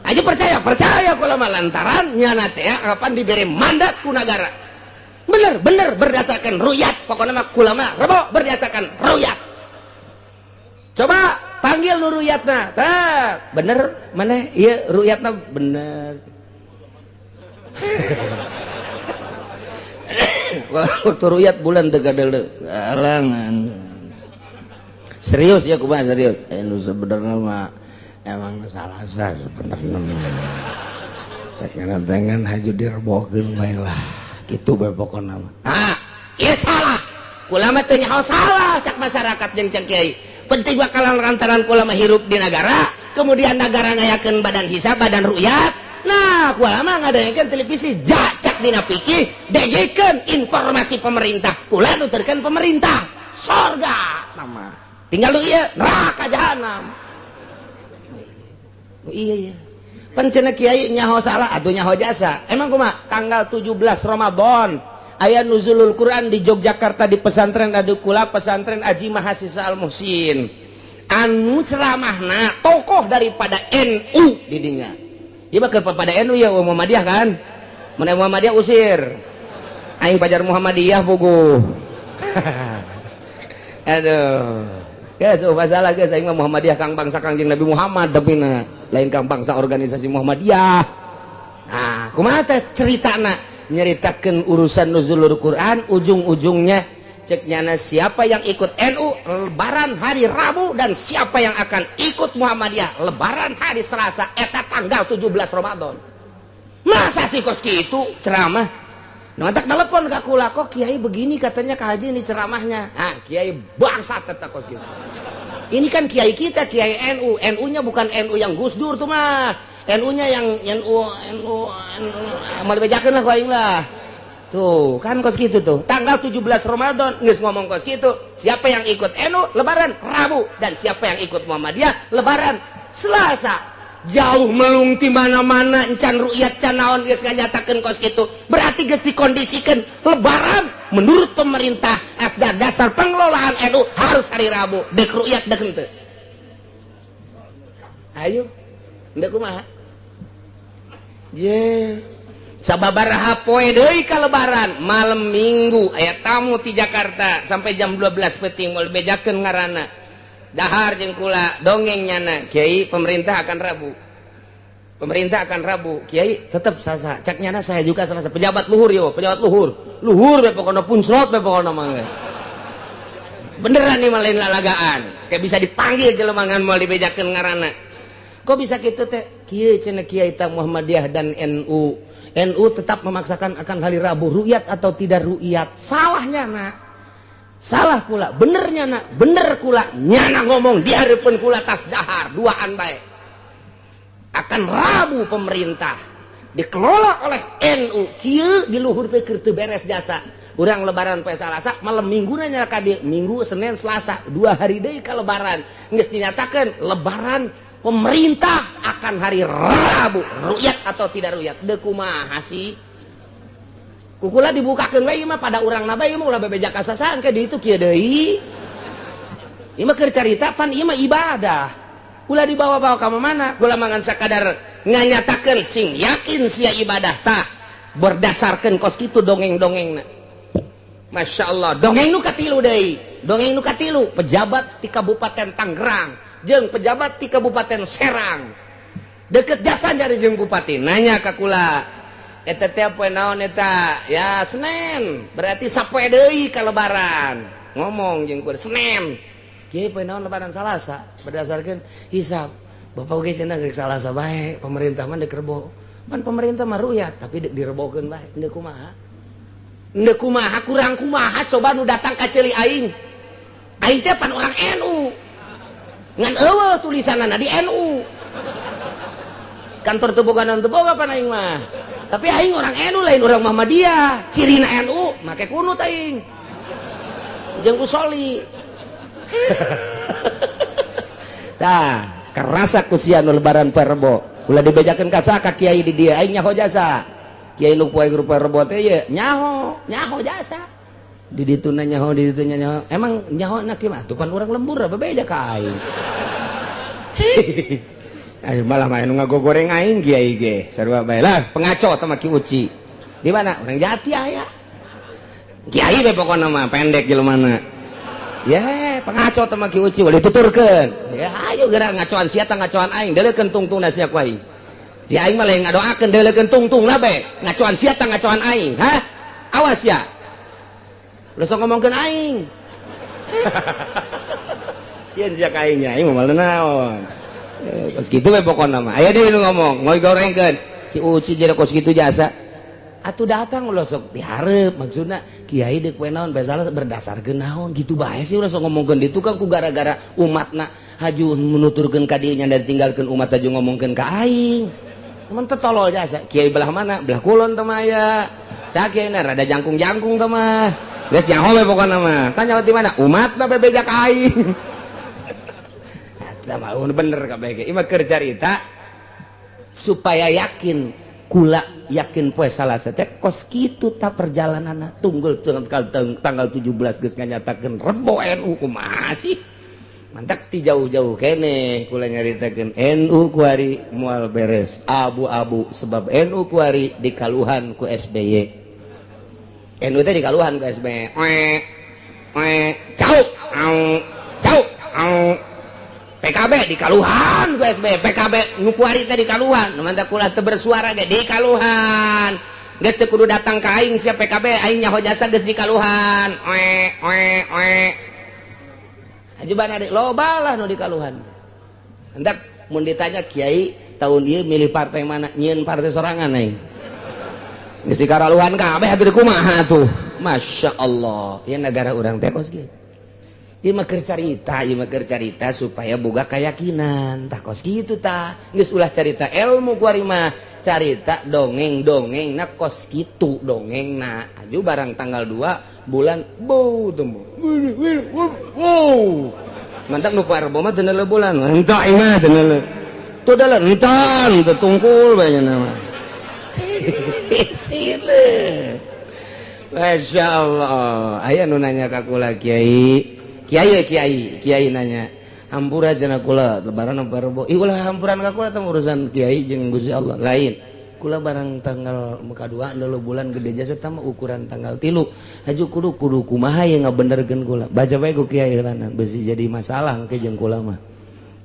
Aja percaya kula mah lantaran nyana teh kapan diberi mandat ku nagara. Bener berdasarkan ru'yat. Pokona mah kula mah rebo berdasarkan ru'yat. Coba panggil nu ru'yatna. Tah, bener maneh ieu ru'yatna bener. Waktu ru'yat bulan tegadel alangan serius ya kumaha serius anu sebenarnya mah emang salah sebenarnya cek ngantengan haju direbohkeun bae lah kitu bae pokona mah ieu salah kula mah teu nyaho salah cak masyarakat jeung cak kiai penting bakalan lantaran kula mah hirup di negara kemudian negara ngayakeun badan hisab badan ru'yat. Nah, kula mah ngadayakeun televisi jacak dina pikih degekeun informasi pemerintah. Kula nuturkeun pemerintah surga nama. Tinggal lu ieu neraka jahanam. Iya. Pan cenah kiai nyaho salah atuh nyaho jasa. Emang kumaha? Tanggal 17 Ramadan aya nuzulul Quran di Yogyakarta di pesantren adu kula pesantren Aji Mahasiswa Al Muhsin. Anu ceramahna tokoh daripada NU di dinya. Ieu mah keur pada NU ya Muhammadiyah kan. Mun Muhammadiyah usir. Aing pajar Muhammadiyah puguh. Aduh. Geus masalah geus aing mah Muhammadiyah kang bangsa Kangjeng Nabi Muhammad depina. Lain kang bangsa organisasi Muhammadiyah. Nah, kumaha teh ceritana? Nyeritakeun urusan nuzulul Quran ujung-ujungnya cek nyana siapa yang ikut NU lebaran hari Rabu dan siapa yang akan ikut Muhammadiyah lebaran hari Selasa eta tanggal 17 Ramadan. Masa sih kos kitu ceramah? Nontak telepon ka kula kok kiai begini katanya Kak Haji ini ceramahnya. Ah, kiai bangsat eta kos kitu. Ini kan kiai kita, kiai NU. NU-nya bukan NU yang Gus Dur tuh mah. NU-nya yang NU mau dibejakeun lah ku aing lah. Tuh, kan kos gitu tuh. Tanggal 17 Ramadan geus ngomong kos gitu. Siapa yang ikut NU lebaran Rabu dan siapa yang ikut Muhammadiyah lebaran Selasa. Jauh melung ti mana-mana encan ru'yat can naon geus nganyatakeun kos gitu. Berarti geus dikondisikeun lebaran menurut pemerintah asda dasar pengelolaan NU harus hari Rabu. Dek ru'yat dek henteu. Ayo. Ndek kumaha? Jer sababaraha poe deui ka lebaran malam minggu aya tamu ti Jakarta sampai jam 12 peuting moal bejakeun ngaranna dahar jeung kula dongeng nyana kiai pemerintah akan Rabu kiai tetep sasa cak nyana saya juga Selasa pejabat luhur yo pejabat luhur be pokona punclot be pokona mangga beneran nih malain lalagaan kayak bisa dipanggil jelema ngan moal dibejakeun ngaranna kok bisa kitu teh kieu cenah kiai ta Muhammadiyah dan NU tetap memaksakan akan hari Rabu ru'yat atau tidak ru'yat. Salahnya nak. Salah kula. Benernya nak. Bener kula. Nyana ngomong di harapan kula tas dahar. Duaan baik. Akan Rabu pemerintah. Dikelola oleh NU. Kieu di luhur teu keur teu beres jasa. Urang lebaran poe Salasa. Malam minggu nanya ka dieu. Minggu, Senin, Selasa. 2 hari deui ka lebaran. Geus dinyatakeun lebaran pemerintah akan hari Rabu ru'yat atau tidak ru'yat deuk kumaha sih kukula dibukakeun we ieu mah pada urang na bae ieu mah ulah bebejak kasasaan ke di itu kieu deui ieu mah keur carita pan ieu mah ibadah ulah dibawa-bawa ka mana kula mangan sakadar nganyatakeun sing yakin sia ibadah tah berdasarkan kos kitu dongeng-dongengna Masya Allah dongeng nu katilu deui dongeng nu katilu pejabat di Kabupaten Tangerang jeung pejabat di Kabupaten Serang deket jasa jadi jeung bupati nanya ka kula eta teh poe naon eta ya Senin berarti sapoe deui ka lebaran ngomong jeung kula Senin kieu poe naon lebaran Salasa berdasarkan hisab bapak ge cenah geus Salasa bae pemerintah mah deuk rebo pan pemerintah mah ru'yat tapi deuk direbokeun bae endeu kumaha kurang kumaha coba nu datang ka ceuli aing Aing teh pan orang NU ngan eueuh tulisanana di NU kantor teboganan teboga pan aing mah tapi aing orang NU lain orang Muhammadiyah cirina NU make kunut aing jeung usoli tah kerasa kusian lebaran poe Rebo ulah dibejakeun ka saka kiai di dieu aing nyaho jasa kiai nu poe Rebo teh ye nyaho jasa di ditu nyaho di ditu nyaho emang nyaho na kieu mah tuh pan urang lembur bebeja ka aing ayo malah main ngagogoreng aing kiai ge sarua bae lah pengaco teh mah Ki Uci di mana urang Jati aya kiai we pokona mah pendek jelemana ya pengaco teh mah Ki Uci ulah dituturkeun ya ayo geura ngacoan sia tah ngacoan aing deuleukeun tungtungna sia ku aing si aing mah lain ngadoakeun deuleukeun tungtungna bae ngacoan sia tah ngacoan aing ha awas ya udah sok ngomongkeun aing sieun sia ka aing nya aing mah naon kos kitu we pokona mah aya deui nu ngomong ngoy gorengkeun Ki Uci jadi kos kitu jasa atuh datang ulah sok dihareup maksudna kiai deuk we naon bae salah berdasarkeun naon gitu bae sih ulah sok ngomongkeun ditu kan ku gara-gara umatna haju menuturkeun ka dieu nya dan tinggalkeun umat haju ngomongkeun ka aing teman teh tolol jasa kiai belah mana belah kulon teh mah aya sakieu rada jangkung-jangkung teh mah geus nyaho we pokona mah tanya di mana umatna bebeja ka aing sama bener kabeh ge imah keur carita supaya yakin kula yakin poe Salasa teh kos kitu ta perjalananna tunggul tanggal 17 geus nganyatakeun Rebo NU kumaha sih mantak ti jauh-jauh kene kula nyaritakeun NU kuari moal beres abu-abu sebab NU kuari dikaluhan ku SBY NU teh dikaluhan ku SBY cau PKB dikaluhan ku SBY PKB nu kuari teh dikaluhan nu mantak kula teu bersuara ge dikaluhan geus teu kudu datang ka aing sia PKB aing nyaho jasa geus dikaluhan ajibana loba lah nu dikaluhan hendak mun ditanya kiai tahun ieu milih partai mana nyieun partai sorangan aing geus dikaraluhan kabeh atuh kumaha atuh masyaallah ieu negara urang teh kos kieu ieu mah keur carita supaya boga keyakinan tah kos kitu tah geus ulah carita ilmu kuari mah carita dongeng-dongeng na kos kitu dongengna aju barang tanggal 2 bulan bau temu wow mantap nu poe Rebo mah teu neuleuh bulan entah ieu mah teu neuleuh tuh dalan entan teu tungkul bae nya mah sile masyaallah aya nu nanya ka kula Kiai nanya hampura cenah kula lebaran poe Rebo ih ulah hampuran ka kula teh urusan kiai jeung Gusti Allah lain kula barang tanggal muka 2 neuleuh bulan gede jasa teh mah ukuran tanggal 3 haju kudu kumaha ye ngabenerkeun kula baca bae ku kiai heulana beusi jadi masalah engke jeung kula mah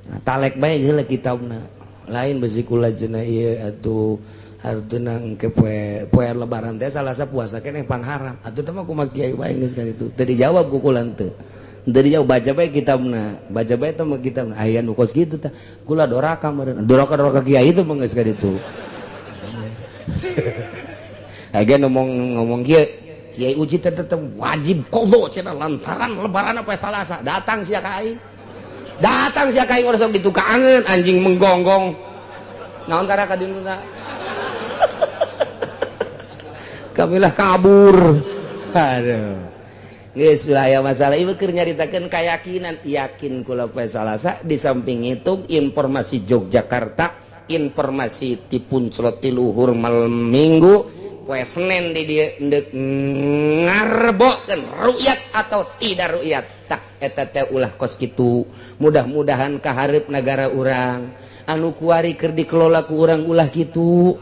nah, talek bae heula kitabna lain beusi kula cenah ieu atuh hartuna engke poe lebaran teh Salasa puasa keneh pan haram atuh teh mah kumaha kiai bae geus kan itu teu dijawab ku kula teu dari jauh baca bae kitabna baca bae teh mah kitabna aya nu kos kitu teh kula doraka meureun doraka kiai teh mah geus ka ditu aya ngomong kieu Kiai Uci teh wajib qadha cenah lantaran lebaran poe Salasa datang sia ka aing urang sok ditukangeun anjing menggonggong naon kana ka dinuna kamilah kabur aduh geus aya masalah ieu keur nyaritakeun kayakinan yakin kula poe Salasa di samping itu informasi Yogyakarta informasi ti Punclot ti luhur malam Minggu poe Senen di dieu endek ngarebokeun ru'yat atau tidak ru'yat tak eta teh ulah kos kitu mudah-mudahan kaharep negara urang anu kuari keur dikelola ku urang ulah kitu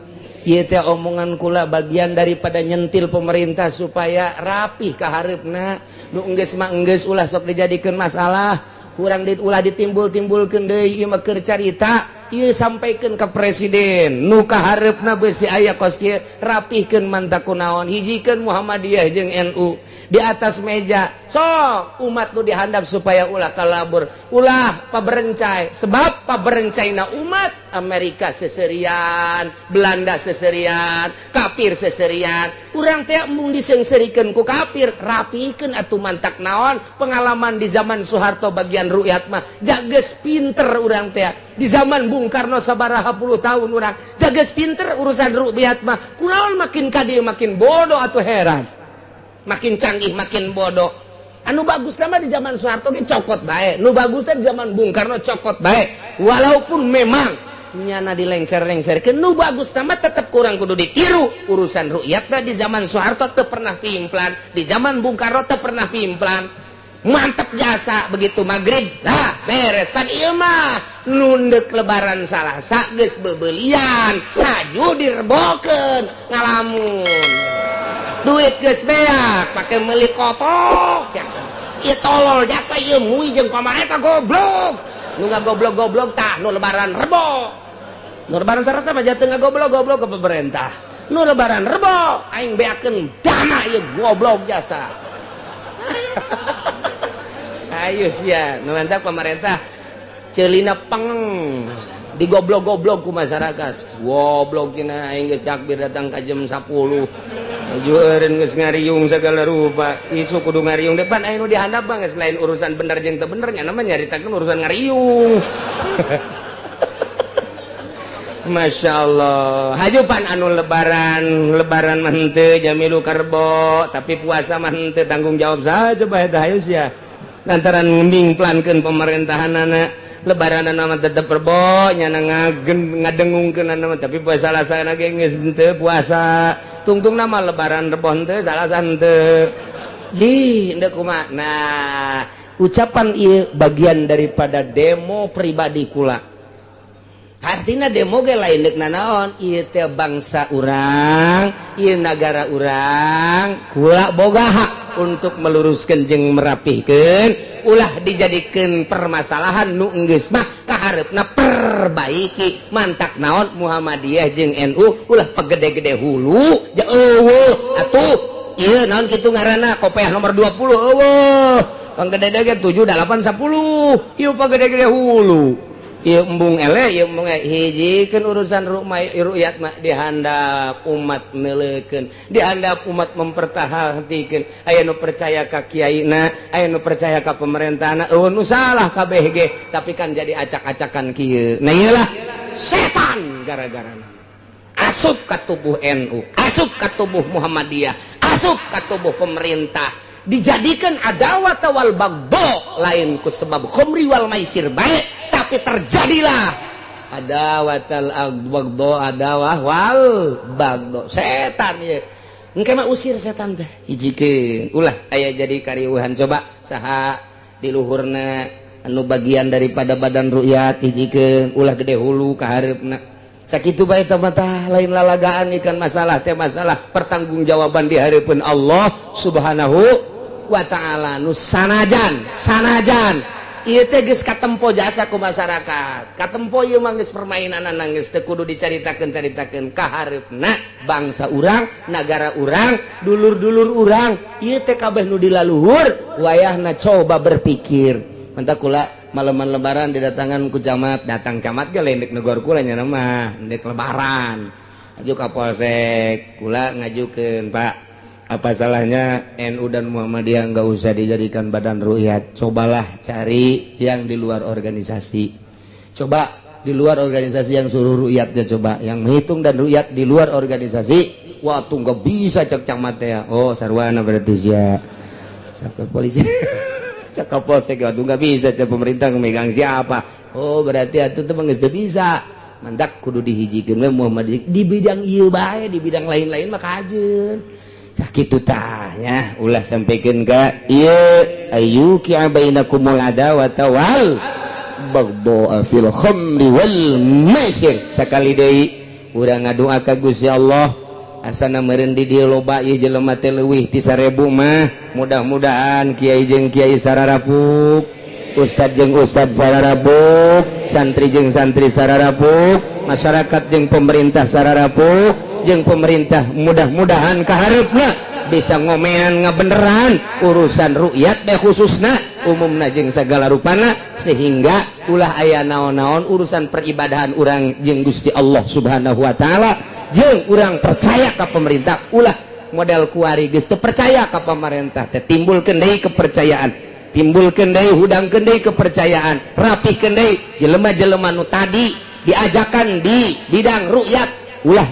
ieu teh omongan kula bagian daripada nyentil pemerintah supaya rapih kaharepna nu enggeus mah enggeus ulah sok dijadikeun masalah urang ulah ditimbul-timbulkeun deui ieu mah keur carita ieu sampaikan ke presiden nu kaharepna beusi aya kos kieu rapihkeun manta kunaon hijikeun Muhammadiyah jeung NU di atas meja sok umat nu dihandap supaya ulah kalabur ulah paberencai sebab paberencaina umat Amerika seserian Belanda seserian kafir seserian urang teh mung disengsirikeun ku kafir rapihkeun atuh mantak naon pengalaman di zaman Soeharto bagian ru'yat mah jages pinter urang teh di zaman Bung Karno sabaraha puluh tahun urang jages pinter urusan ru'yat mah kunaon makin kadieu makin bodoh atuh heran makin canggih makin bodoh anu bagus nama di zaman Soeharto ge cokot bae nu bagus teh di zaman Bung Karno cokot bae walaupun memang nyana dilengser-lengserkeun nu bagus nama tetep kurang kudu ditiru urusan ru'yatna di zaman Soeharto teu pernah pimplan di zaman Bung Karno teu pernah pimplan mantep jasa begitu maghrib lah beres pan ieu mah nundek lebaran salasa geus beubeulian ngaju direbokeun ngalamun duit geus beak pake meuli kotok ya ieu tolol jasa ieu mui jeung pamarentah goblok nu ngagoblok-goblok tah nu lebaran rebo nu lebaran sarasa mah jatuh ngagoblok-goblok ke pemerintah nu lebaran rebo aing beakeun dana ieu goblok jasa ayo sia nu mantap pemerintah ceulina peng digoblok-goblok ku masyarakat goblok cenah aing geus takbir datang ka jam 10 jueureun geus ngariung segala rupa isu kudu ngariung depan aya nu dihandap mah geus lain urusan bener jeung teu bener nya mah nyaritakeun urusan ngariung Masya Allah hajupan anu lebaran mah henteu jamilu karbo tapi puasa mah henteu tanggung jawab saja bae tah hayu sia lantaran ngimingplankeun pemerintahanana lebaran nama tetep perbo nyana ngadengungkeun nama tapi puasa lasana ge geus henteu puasa tungtung nama lebaran rebo henteu salasa henteu ji endeu kumaha nah ucapan ieu bagian daripada demo pribadi kula artinya demo ge lain deuk naon ieu teh bangsa urang ieu nagara urang kula boga hak untuk meluruskeun jeung merapihkeun ulah dijadikeun permasalahan nu enggeus mah kaharepna perbaiki mantak naon Muhammadiyah jeung NU ulah pagede-gede hulu ja eueuh atuh ieu naon kitu ngaranna kopiah nomor 20 eueuh panggede-gede 7 8 10 ieu pagede-gede hulu ieu embung ele ieu embung hijikeun urusan ru'yat mah dihandap umat neuleukeun dihandap umat mempertahankeun aya nu percaya ka kiaina aya nu percaya ka pemerintahna nu salah kabeh ge tapi kan jadi acak-acakan kieu nah iyalah setan gara-garana asup ka tubuh NU asup ka tubuh Muhammadiyah asup ka tubuh pemerintah dijadikan adawat wal bagdo lain ku sebab khamri wal maisir baik tapi terjadilah adawatal bagdo adawah wal bagdo setan ya engke mah usir setan teh hijikeun ulah aya jadi karieuhan coba saha di luhurna anu bagian daripada badan ru'yat hijikeun ulah gede hulu ka hareupna sakitu bae teh mah lain lalagaan ikan masalah teh masalah pertanggungjawaban di hareupeun Allah Subhanahu wa ta'ala nu sanajan ieu teh geus katempo jasa ku masyarakat katempo ieu mah geus permainanana geus teu kudu dicaritakeun kahareupna bangsa urang nagara urang dulur-dulur urang ieu teh kabeh nu dilaluhur wayahna coba berpikir mantap kula malaman lebaran didatangan ku camat datang camat ge lain dek negor kula nya mah dek lebaran aju ka polsek kula ngajukeun Pak apa salahnya NU dan Muhammadiyah nggak usah dijadikan badan ru'yat cobalah cari yang di luar organisasi coba di luar organisasi yang suruh ru'yatnya coba yang menghitung dan ru'yat di luar organisasi waktu nggak bisa cek camat ya oh sarwana berarti ya cek polisi cek polsek waktu nggak bisa cek pemerintah memegang siapa oh berarti itu tuh nggak bisa mandak kudu dihijikeun we Muhammadiyah di bidang ieu bae di bidang lain-lain mah kajeun sakitu tah nya ulah sampikeun ka ieu ayyuki bainakumul adawata wal baghdha fil khamri wal maisir sakali deui urang ngadoa ka Gusti Allah asana meureun di dieu loba ieu jelema teh leuwih ti 1000 mah mudah-mudahan kiai jeung kiai sararapuk ustad jeung ustad sararapuk santri jeung santri sararapuk, masyarakat jeung pemerintah sararapuk, jeung pemerintah mudah-mudahan kaharepna bisa ngomean ngabeneran urusan rukyat deh khususna umumna jeung segala rupana, sehingga ulah aya naon-naon urusan peribadahan urang jeung Gusti Allah Subhanahu wa taala, jeung urang percaya ka pemerintah ulah model kuari geus teu percaya ka pemerintah teh timbulkeun deui kepercayaan, timbulkeun deui hudangkeun deui kepercayaan, rapihkeun deui jelema-jelema nu tadi diajakan di bidang rukyat ulah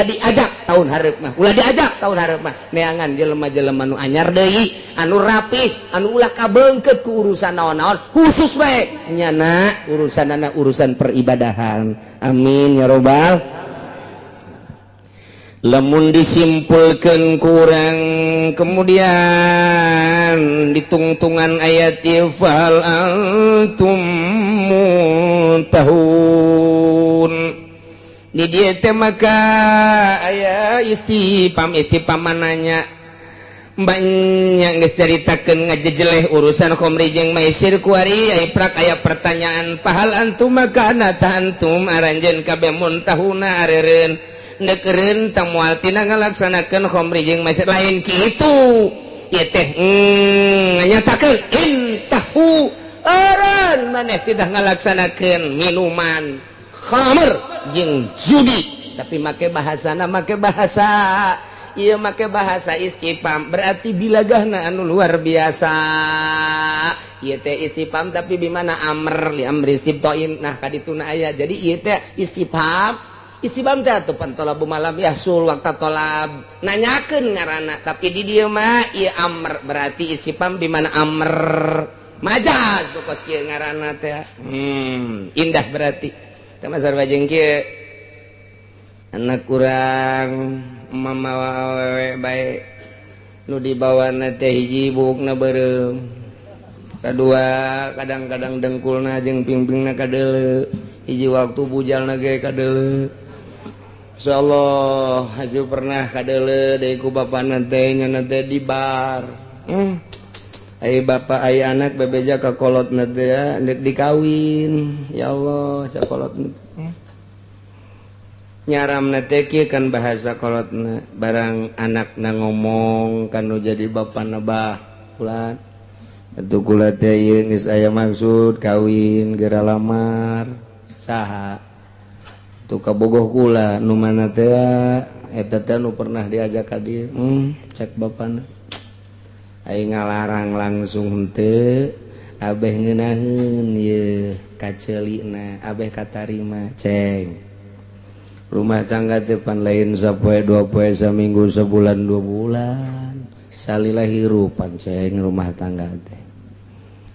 diajak tahun hareup mah, ulah diajak tahun hareup mah neangan jelema-jelema nu anyar deui anu rapih anu ulah kabeungkeut ku urusan naon-naon khusus we nyana urusanana urusan peribadahan. Amin ya robbal. Lamun disimpulkeun kurang kemudian ditungtungan ayat ifal antum muntahun di dieu teh maka aya istifham mananya banyak geus caritakeun ngajejeleh urusan khamri jeung maisir kuari aya prak aya pertanyaan pahal antum maka nata antum aranjeun kabeh muntahuna areureun ndeukeun tamual tina ngalaksanakeun khamri jeung maisir lain kitu ieu teh nyatakeun intahu aran maneh tidak ngalaksanakeun minuman khamr jeung judi, tapi make bahasana make bahasa ieu make bahasa istifham berarti bilagahna anu luar biasa. Ieu teh istifham tapi bimana amr li amri istiftain, nah kadituna aya jadi ieu teh istifham teh atuh pantolabu malam yahsul waqta tolab nanyakeun ngaranna, tapi di dieu mah ieu amr berarti istifham bimana amr majaz tuh kos kieu ngaranna teh indah berarti teh masar bajeng kieu anak urang mama awewe bae nu dibawana teh hiji buukna beureum, kadua kadang-kadang dengkulna jeung pingpingna kadeuleu, hiji waktu bujalna ge kadeuleu. Insyaallah haju pernah kadeuleu deui ku bapana teh nyana teh di bar. Ai bapa ai anak bebeja ka kolotna teh deuk dikawin. Ya Allah sakolotna. Nyaramna teh kieu kan bahasa kolotna barang anakna ngomong kanu jadi bapana bah ulah. Atuh kula teh ieu geus aya maksud kawin geura lamar saha tuh kabogoh kula nu mana teh eta teh nu pernah diajak ka dieu cek bapana ai ngalarang langsung henteu abeh ngeunaheun ieu kaceulina abeh katarima ceng rumah tangga teh pan lain sapoe dua poe saminggu sebulan 2 bulan salila hirupan ceng rumah tangga teh.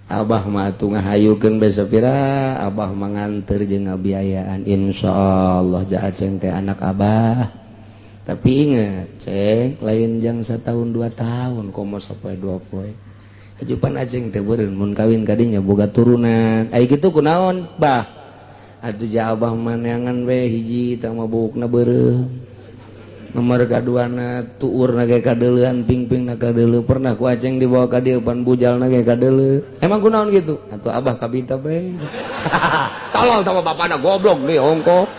Abah mah atuh ngahayukeun bae sapira abah manganter jeung ngabiayaan insyaallah ja aceng teh anak abah. Tapi inget ceng lain jang 1 tahun 2 tahun komo sapoe 2 poe. Hajupan aceng teh beureun mun kawin ka dinya boga turunan. Ai kitu kunaon bah? Atuh ja abah mah neangan we hiji tah mabukna beureum. Nomor kaduana tuurna ge kadeuleuan pingpingna kadeuleu pernah ku aceng dibawa ka dieu pan bujalna ge kadeuleu emang kunaon gitu atuh abah kabita bae tolol sama bapana goblok deui hongko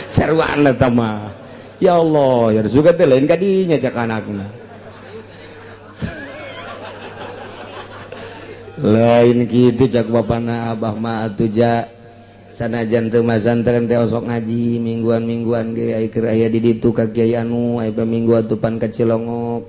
sarwana tah mah ya Allah ya suga teh lain ka dinya cak anakna lain kitu cak bapana abah mah atuh ja sanajan teu masantren teh osok ngaji mingguan-mingguan ge ai keur aya di ditu ka kiai anu aya minggu atupan ka Cilongok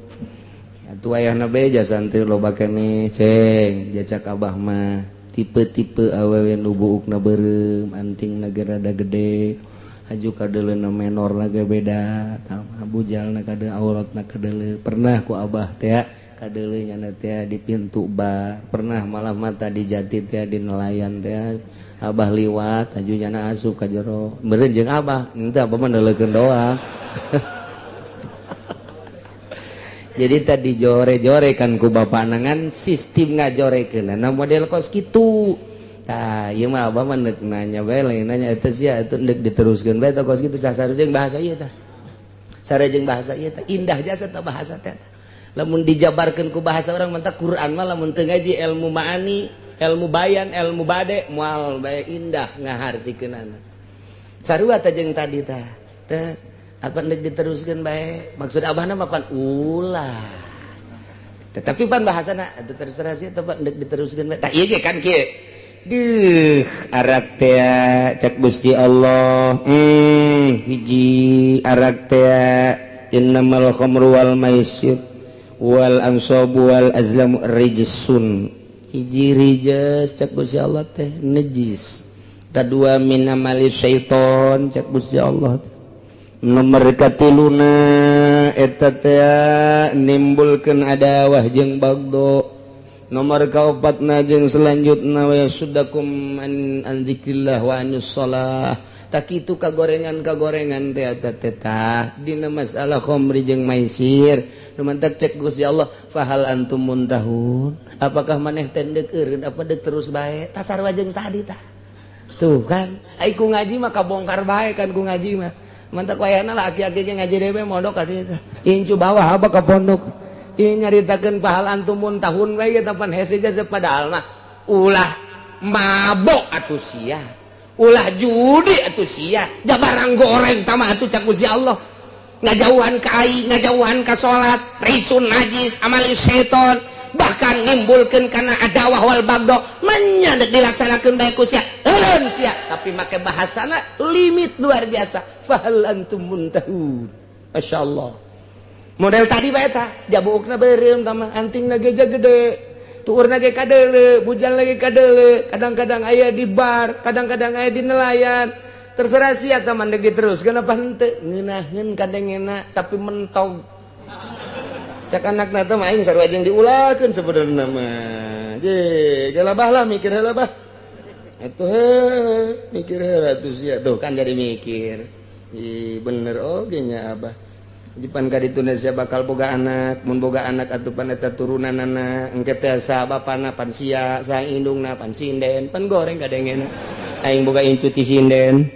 atuh ayahna bae ja santri loba keneh ceng jacak abah mah tipe-tipe awewe nu buukna beureum antingna ge rada gede haju kadeuleuna menorna ge beda tama bujalna kadeuleu auratna kadeuleu pernah ku abah teh kadeuleu nyana teh di pintu bar pernah malam mata di jati teh di nelayan teh abah liwat aju nyana asup ka jero meureun jeung abah henteu abah mah neuleukeun doang jadi tadi jore-jore kan ku bapana ngan sistem ngajorekeun na model kos kitu tah ieu mah abah mah neuk nanya bae lain nanya eta sia atuh neuk diteruskeun bae tah kos kitu cah sareng bahasa ieu tah sareng bahasa ieu tah indah jasa tah bahasa teh lamun dijabarkeun ku bahasa urang mah tah Quran mah lamun teu ngaji ilmu ma'ani ilmu bayan ilmu bade moal bae indah ngahartikeunana sarua teh jeung tadi teh apa nek diteruskeun bae maksud abahna mah pan ulah tetapi pan bahasana atuh terserah sih teh nek diteruskeun bae tah ieu ge kan kieu duh arak teh cek Gusti Allah hiji arak teh innamal khamru wal maisir wal ansabu wal azlamu rijsun hiji rijes cek Gusti Allah teh najis kadua min amali syaiton cek Gusti Allah nomor katiluna eta teh nimbulkeun adawah jeung bagdo nomor kaopatna jeung selanjutna wa sudakum an dzikrillah wa anus shalah tak kitu kagorengan teh eta teh dina masalah khamri jeung maisir numantak cek Gusti Allah fahal antum muntahun apakah maneh teh deuk eureun apa deuk terus bae tasar wajeng tadi tah tuh kan ai ku ngaji mah kabongkar bae kan ku ngaji mah mantak wayahna laki-laki ge ngaji dewe modok ka dieu teh incu bawah apa ka pondok ieu nyaritakeun fahal antum muntahun bae ge tapan hese aja padahal mah ulah mabok atuh sia ulah judi atuh sia jabarang goreng tama atuh cak Gusti Allah ngajauhan ka ai ngajauhan ka salat risun najis amali seton bahkan nimbulkeun kana adawah wal bagdo manya dilaksanakeun bae ku sia eureun sia tapi make bahasana limit luar biasa fahal antum muntahun masyaallah model tadi bae tah jabuukna beureum tama antingna geja gede tuurna ge kadeule bujal lagi kadeule kadang-kadang aya di bar kadang-kadang aya di nelayan terserah sia tah mandeg diteruskeun apa henteu ngeunaheun kadengena tapi mentog cak anakna teh mah aing sarua jeung diulahkeun sabenerna mah je galabah lah mikir heula bah atuh mikir heula atuh sia tuh kan jadi mikir bener oge nya abah jipan ka dituna sia bakal boga anak mun boga anak atuh pan eta turunanana engke teh sa bapana pan sia sa indungna pan sinden pan goreng kadengena aing boga incu ti sinden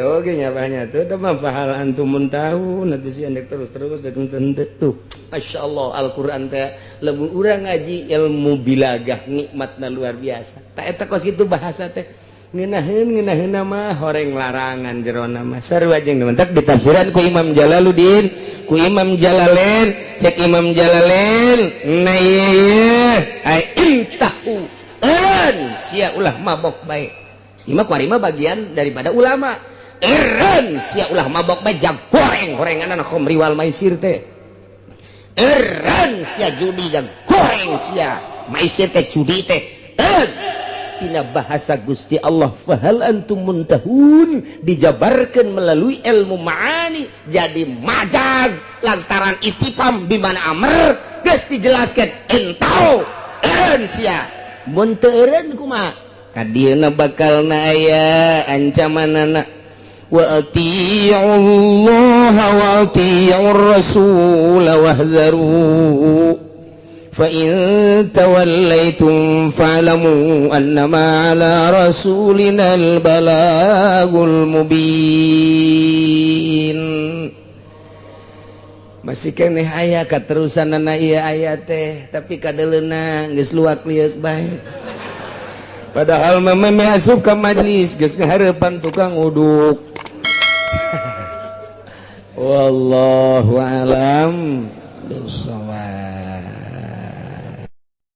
oke nyabanya tuh teman pahal antum muntahun atuh sia ndek terus tuh masyaallah Al-Qur'an teh lamun urang ngaji ilmu bilagah nikmatna luar biasa tak eta kos kitu bahasa teh ngeunaheun mah horeng larangan jerona mah sarua jeung mentak ditafsiran ku Imam Jalaluddin ku Imam Jalalain cek Imam Jalalain na ieu ai intahu an sia ulah mabok bae imah kuarima bagian daripada ulama eren sia ulah mabok bae jag goreng-gorengan khamri wal maisir teh eren sia judi jag goreng sia maisir teh judi teh tina bahasa Gusti Allah fahal antum muntahun dijabarkan melalui ilmu ma'ani jadi majaz lantaran istifham bimana amr geus dijelaskeun entau eureun sia mun teu eureun kumaha kadieuna bakalna aya ancamanana wa atii'ullaha wa atii'ur rasul wahdharu fa in tawallaitum fa'lamu annama 'ala rasulinal balagul mubin masih keneh aya katerusanana ieu aya teh tapi kadeleuna geus luak liuk bae padahal mama asup ka majlis geus ngahareupan tukang uduk wallahu alam bisawab.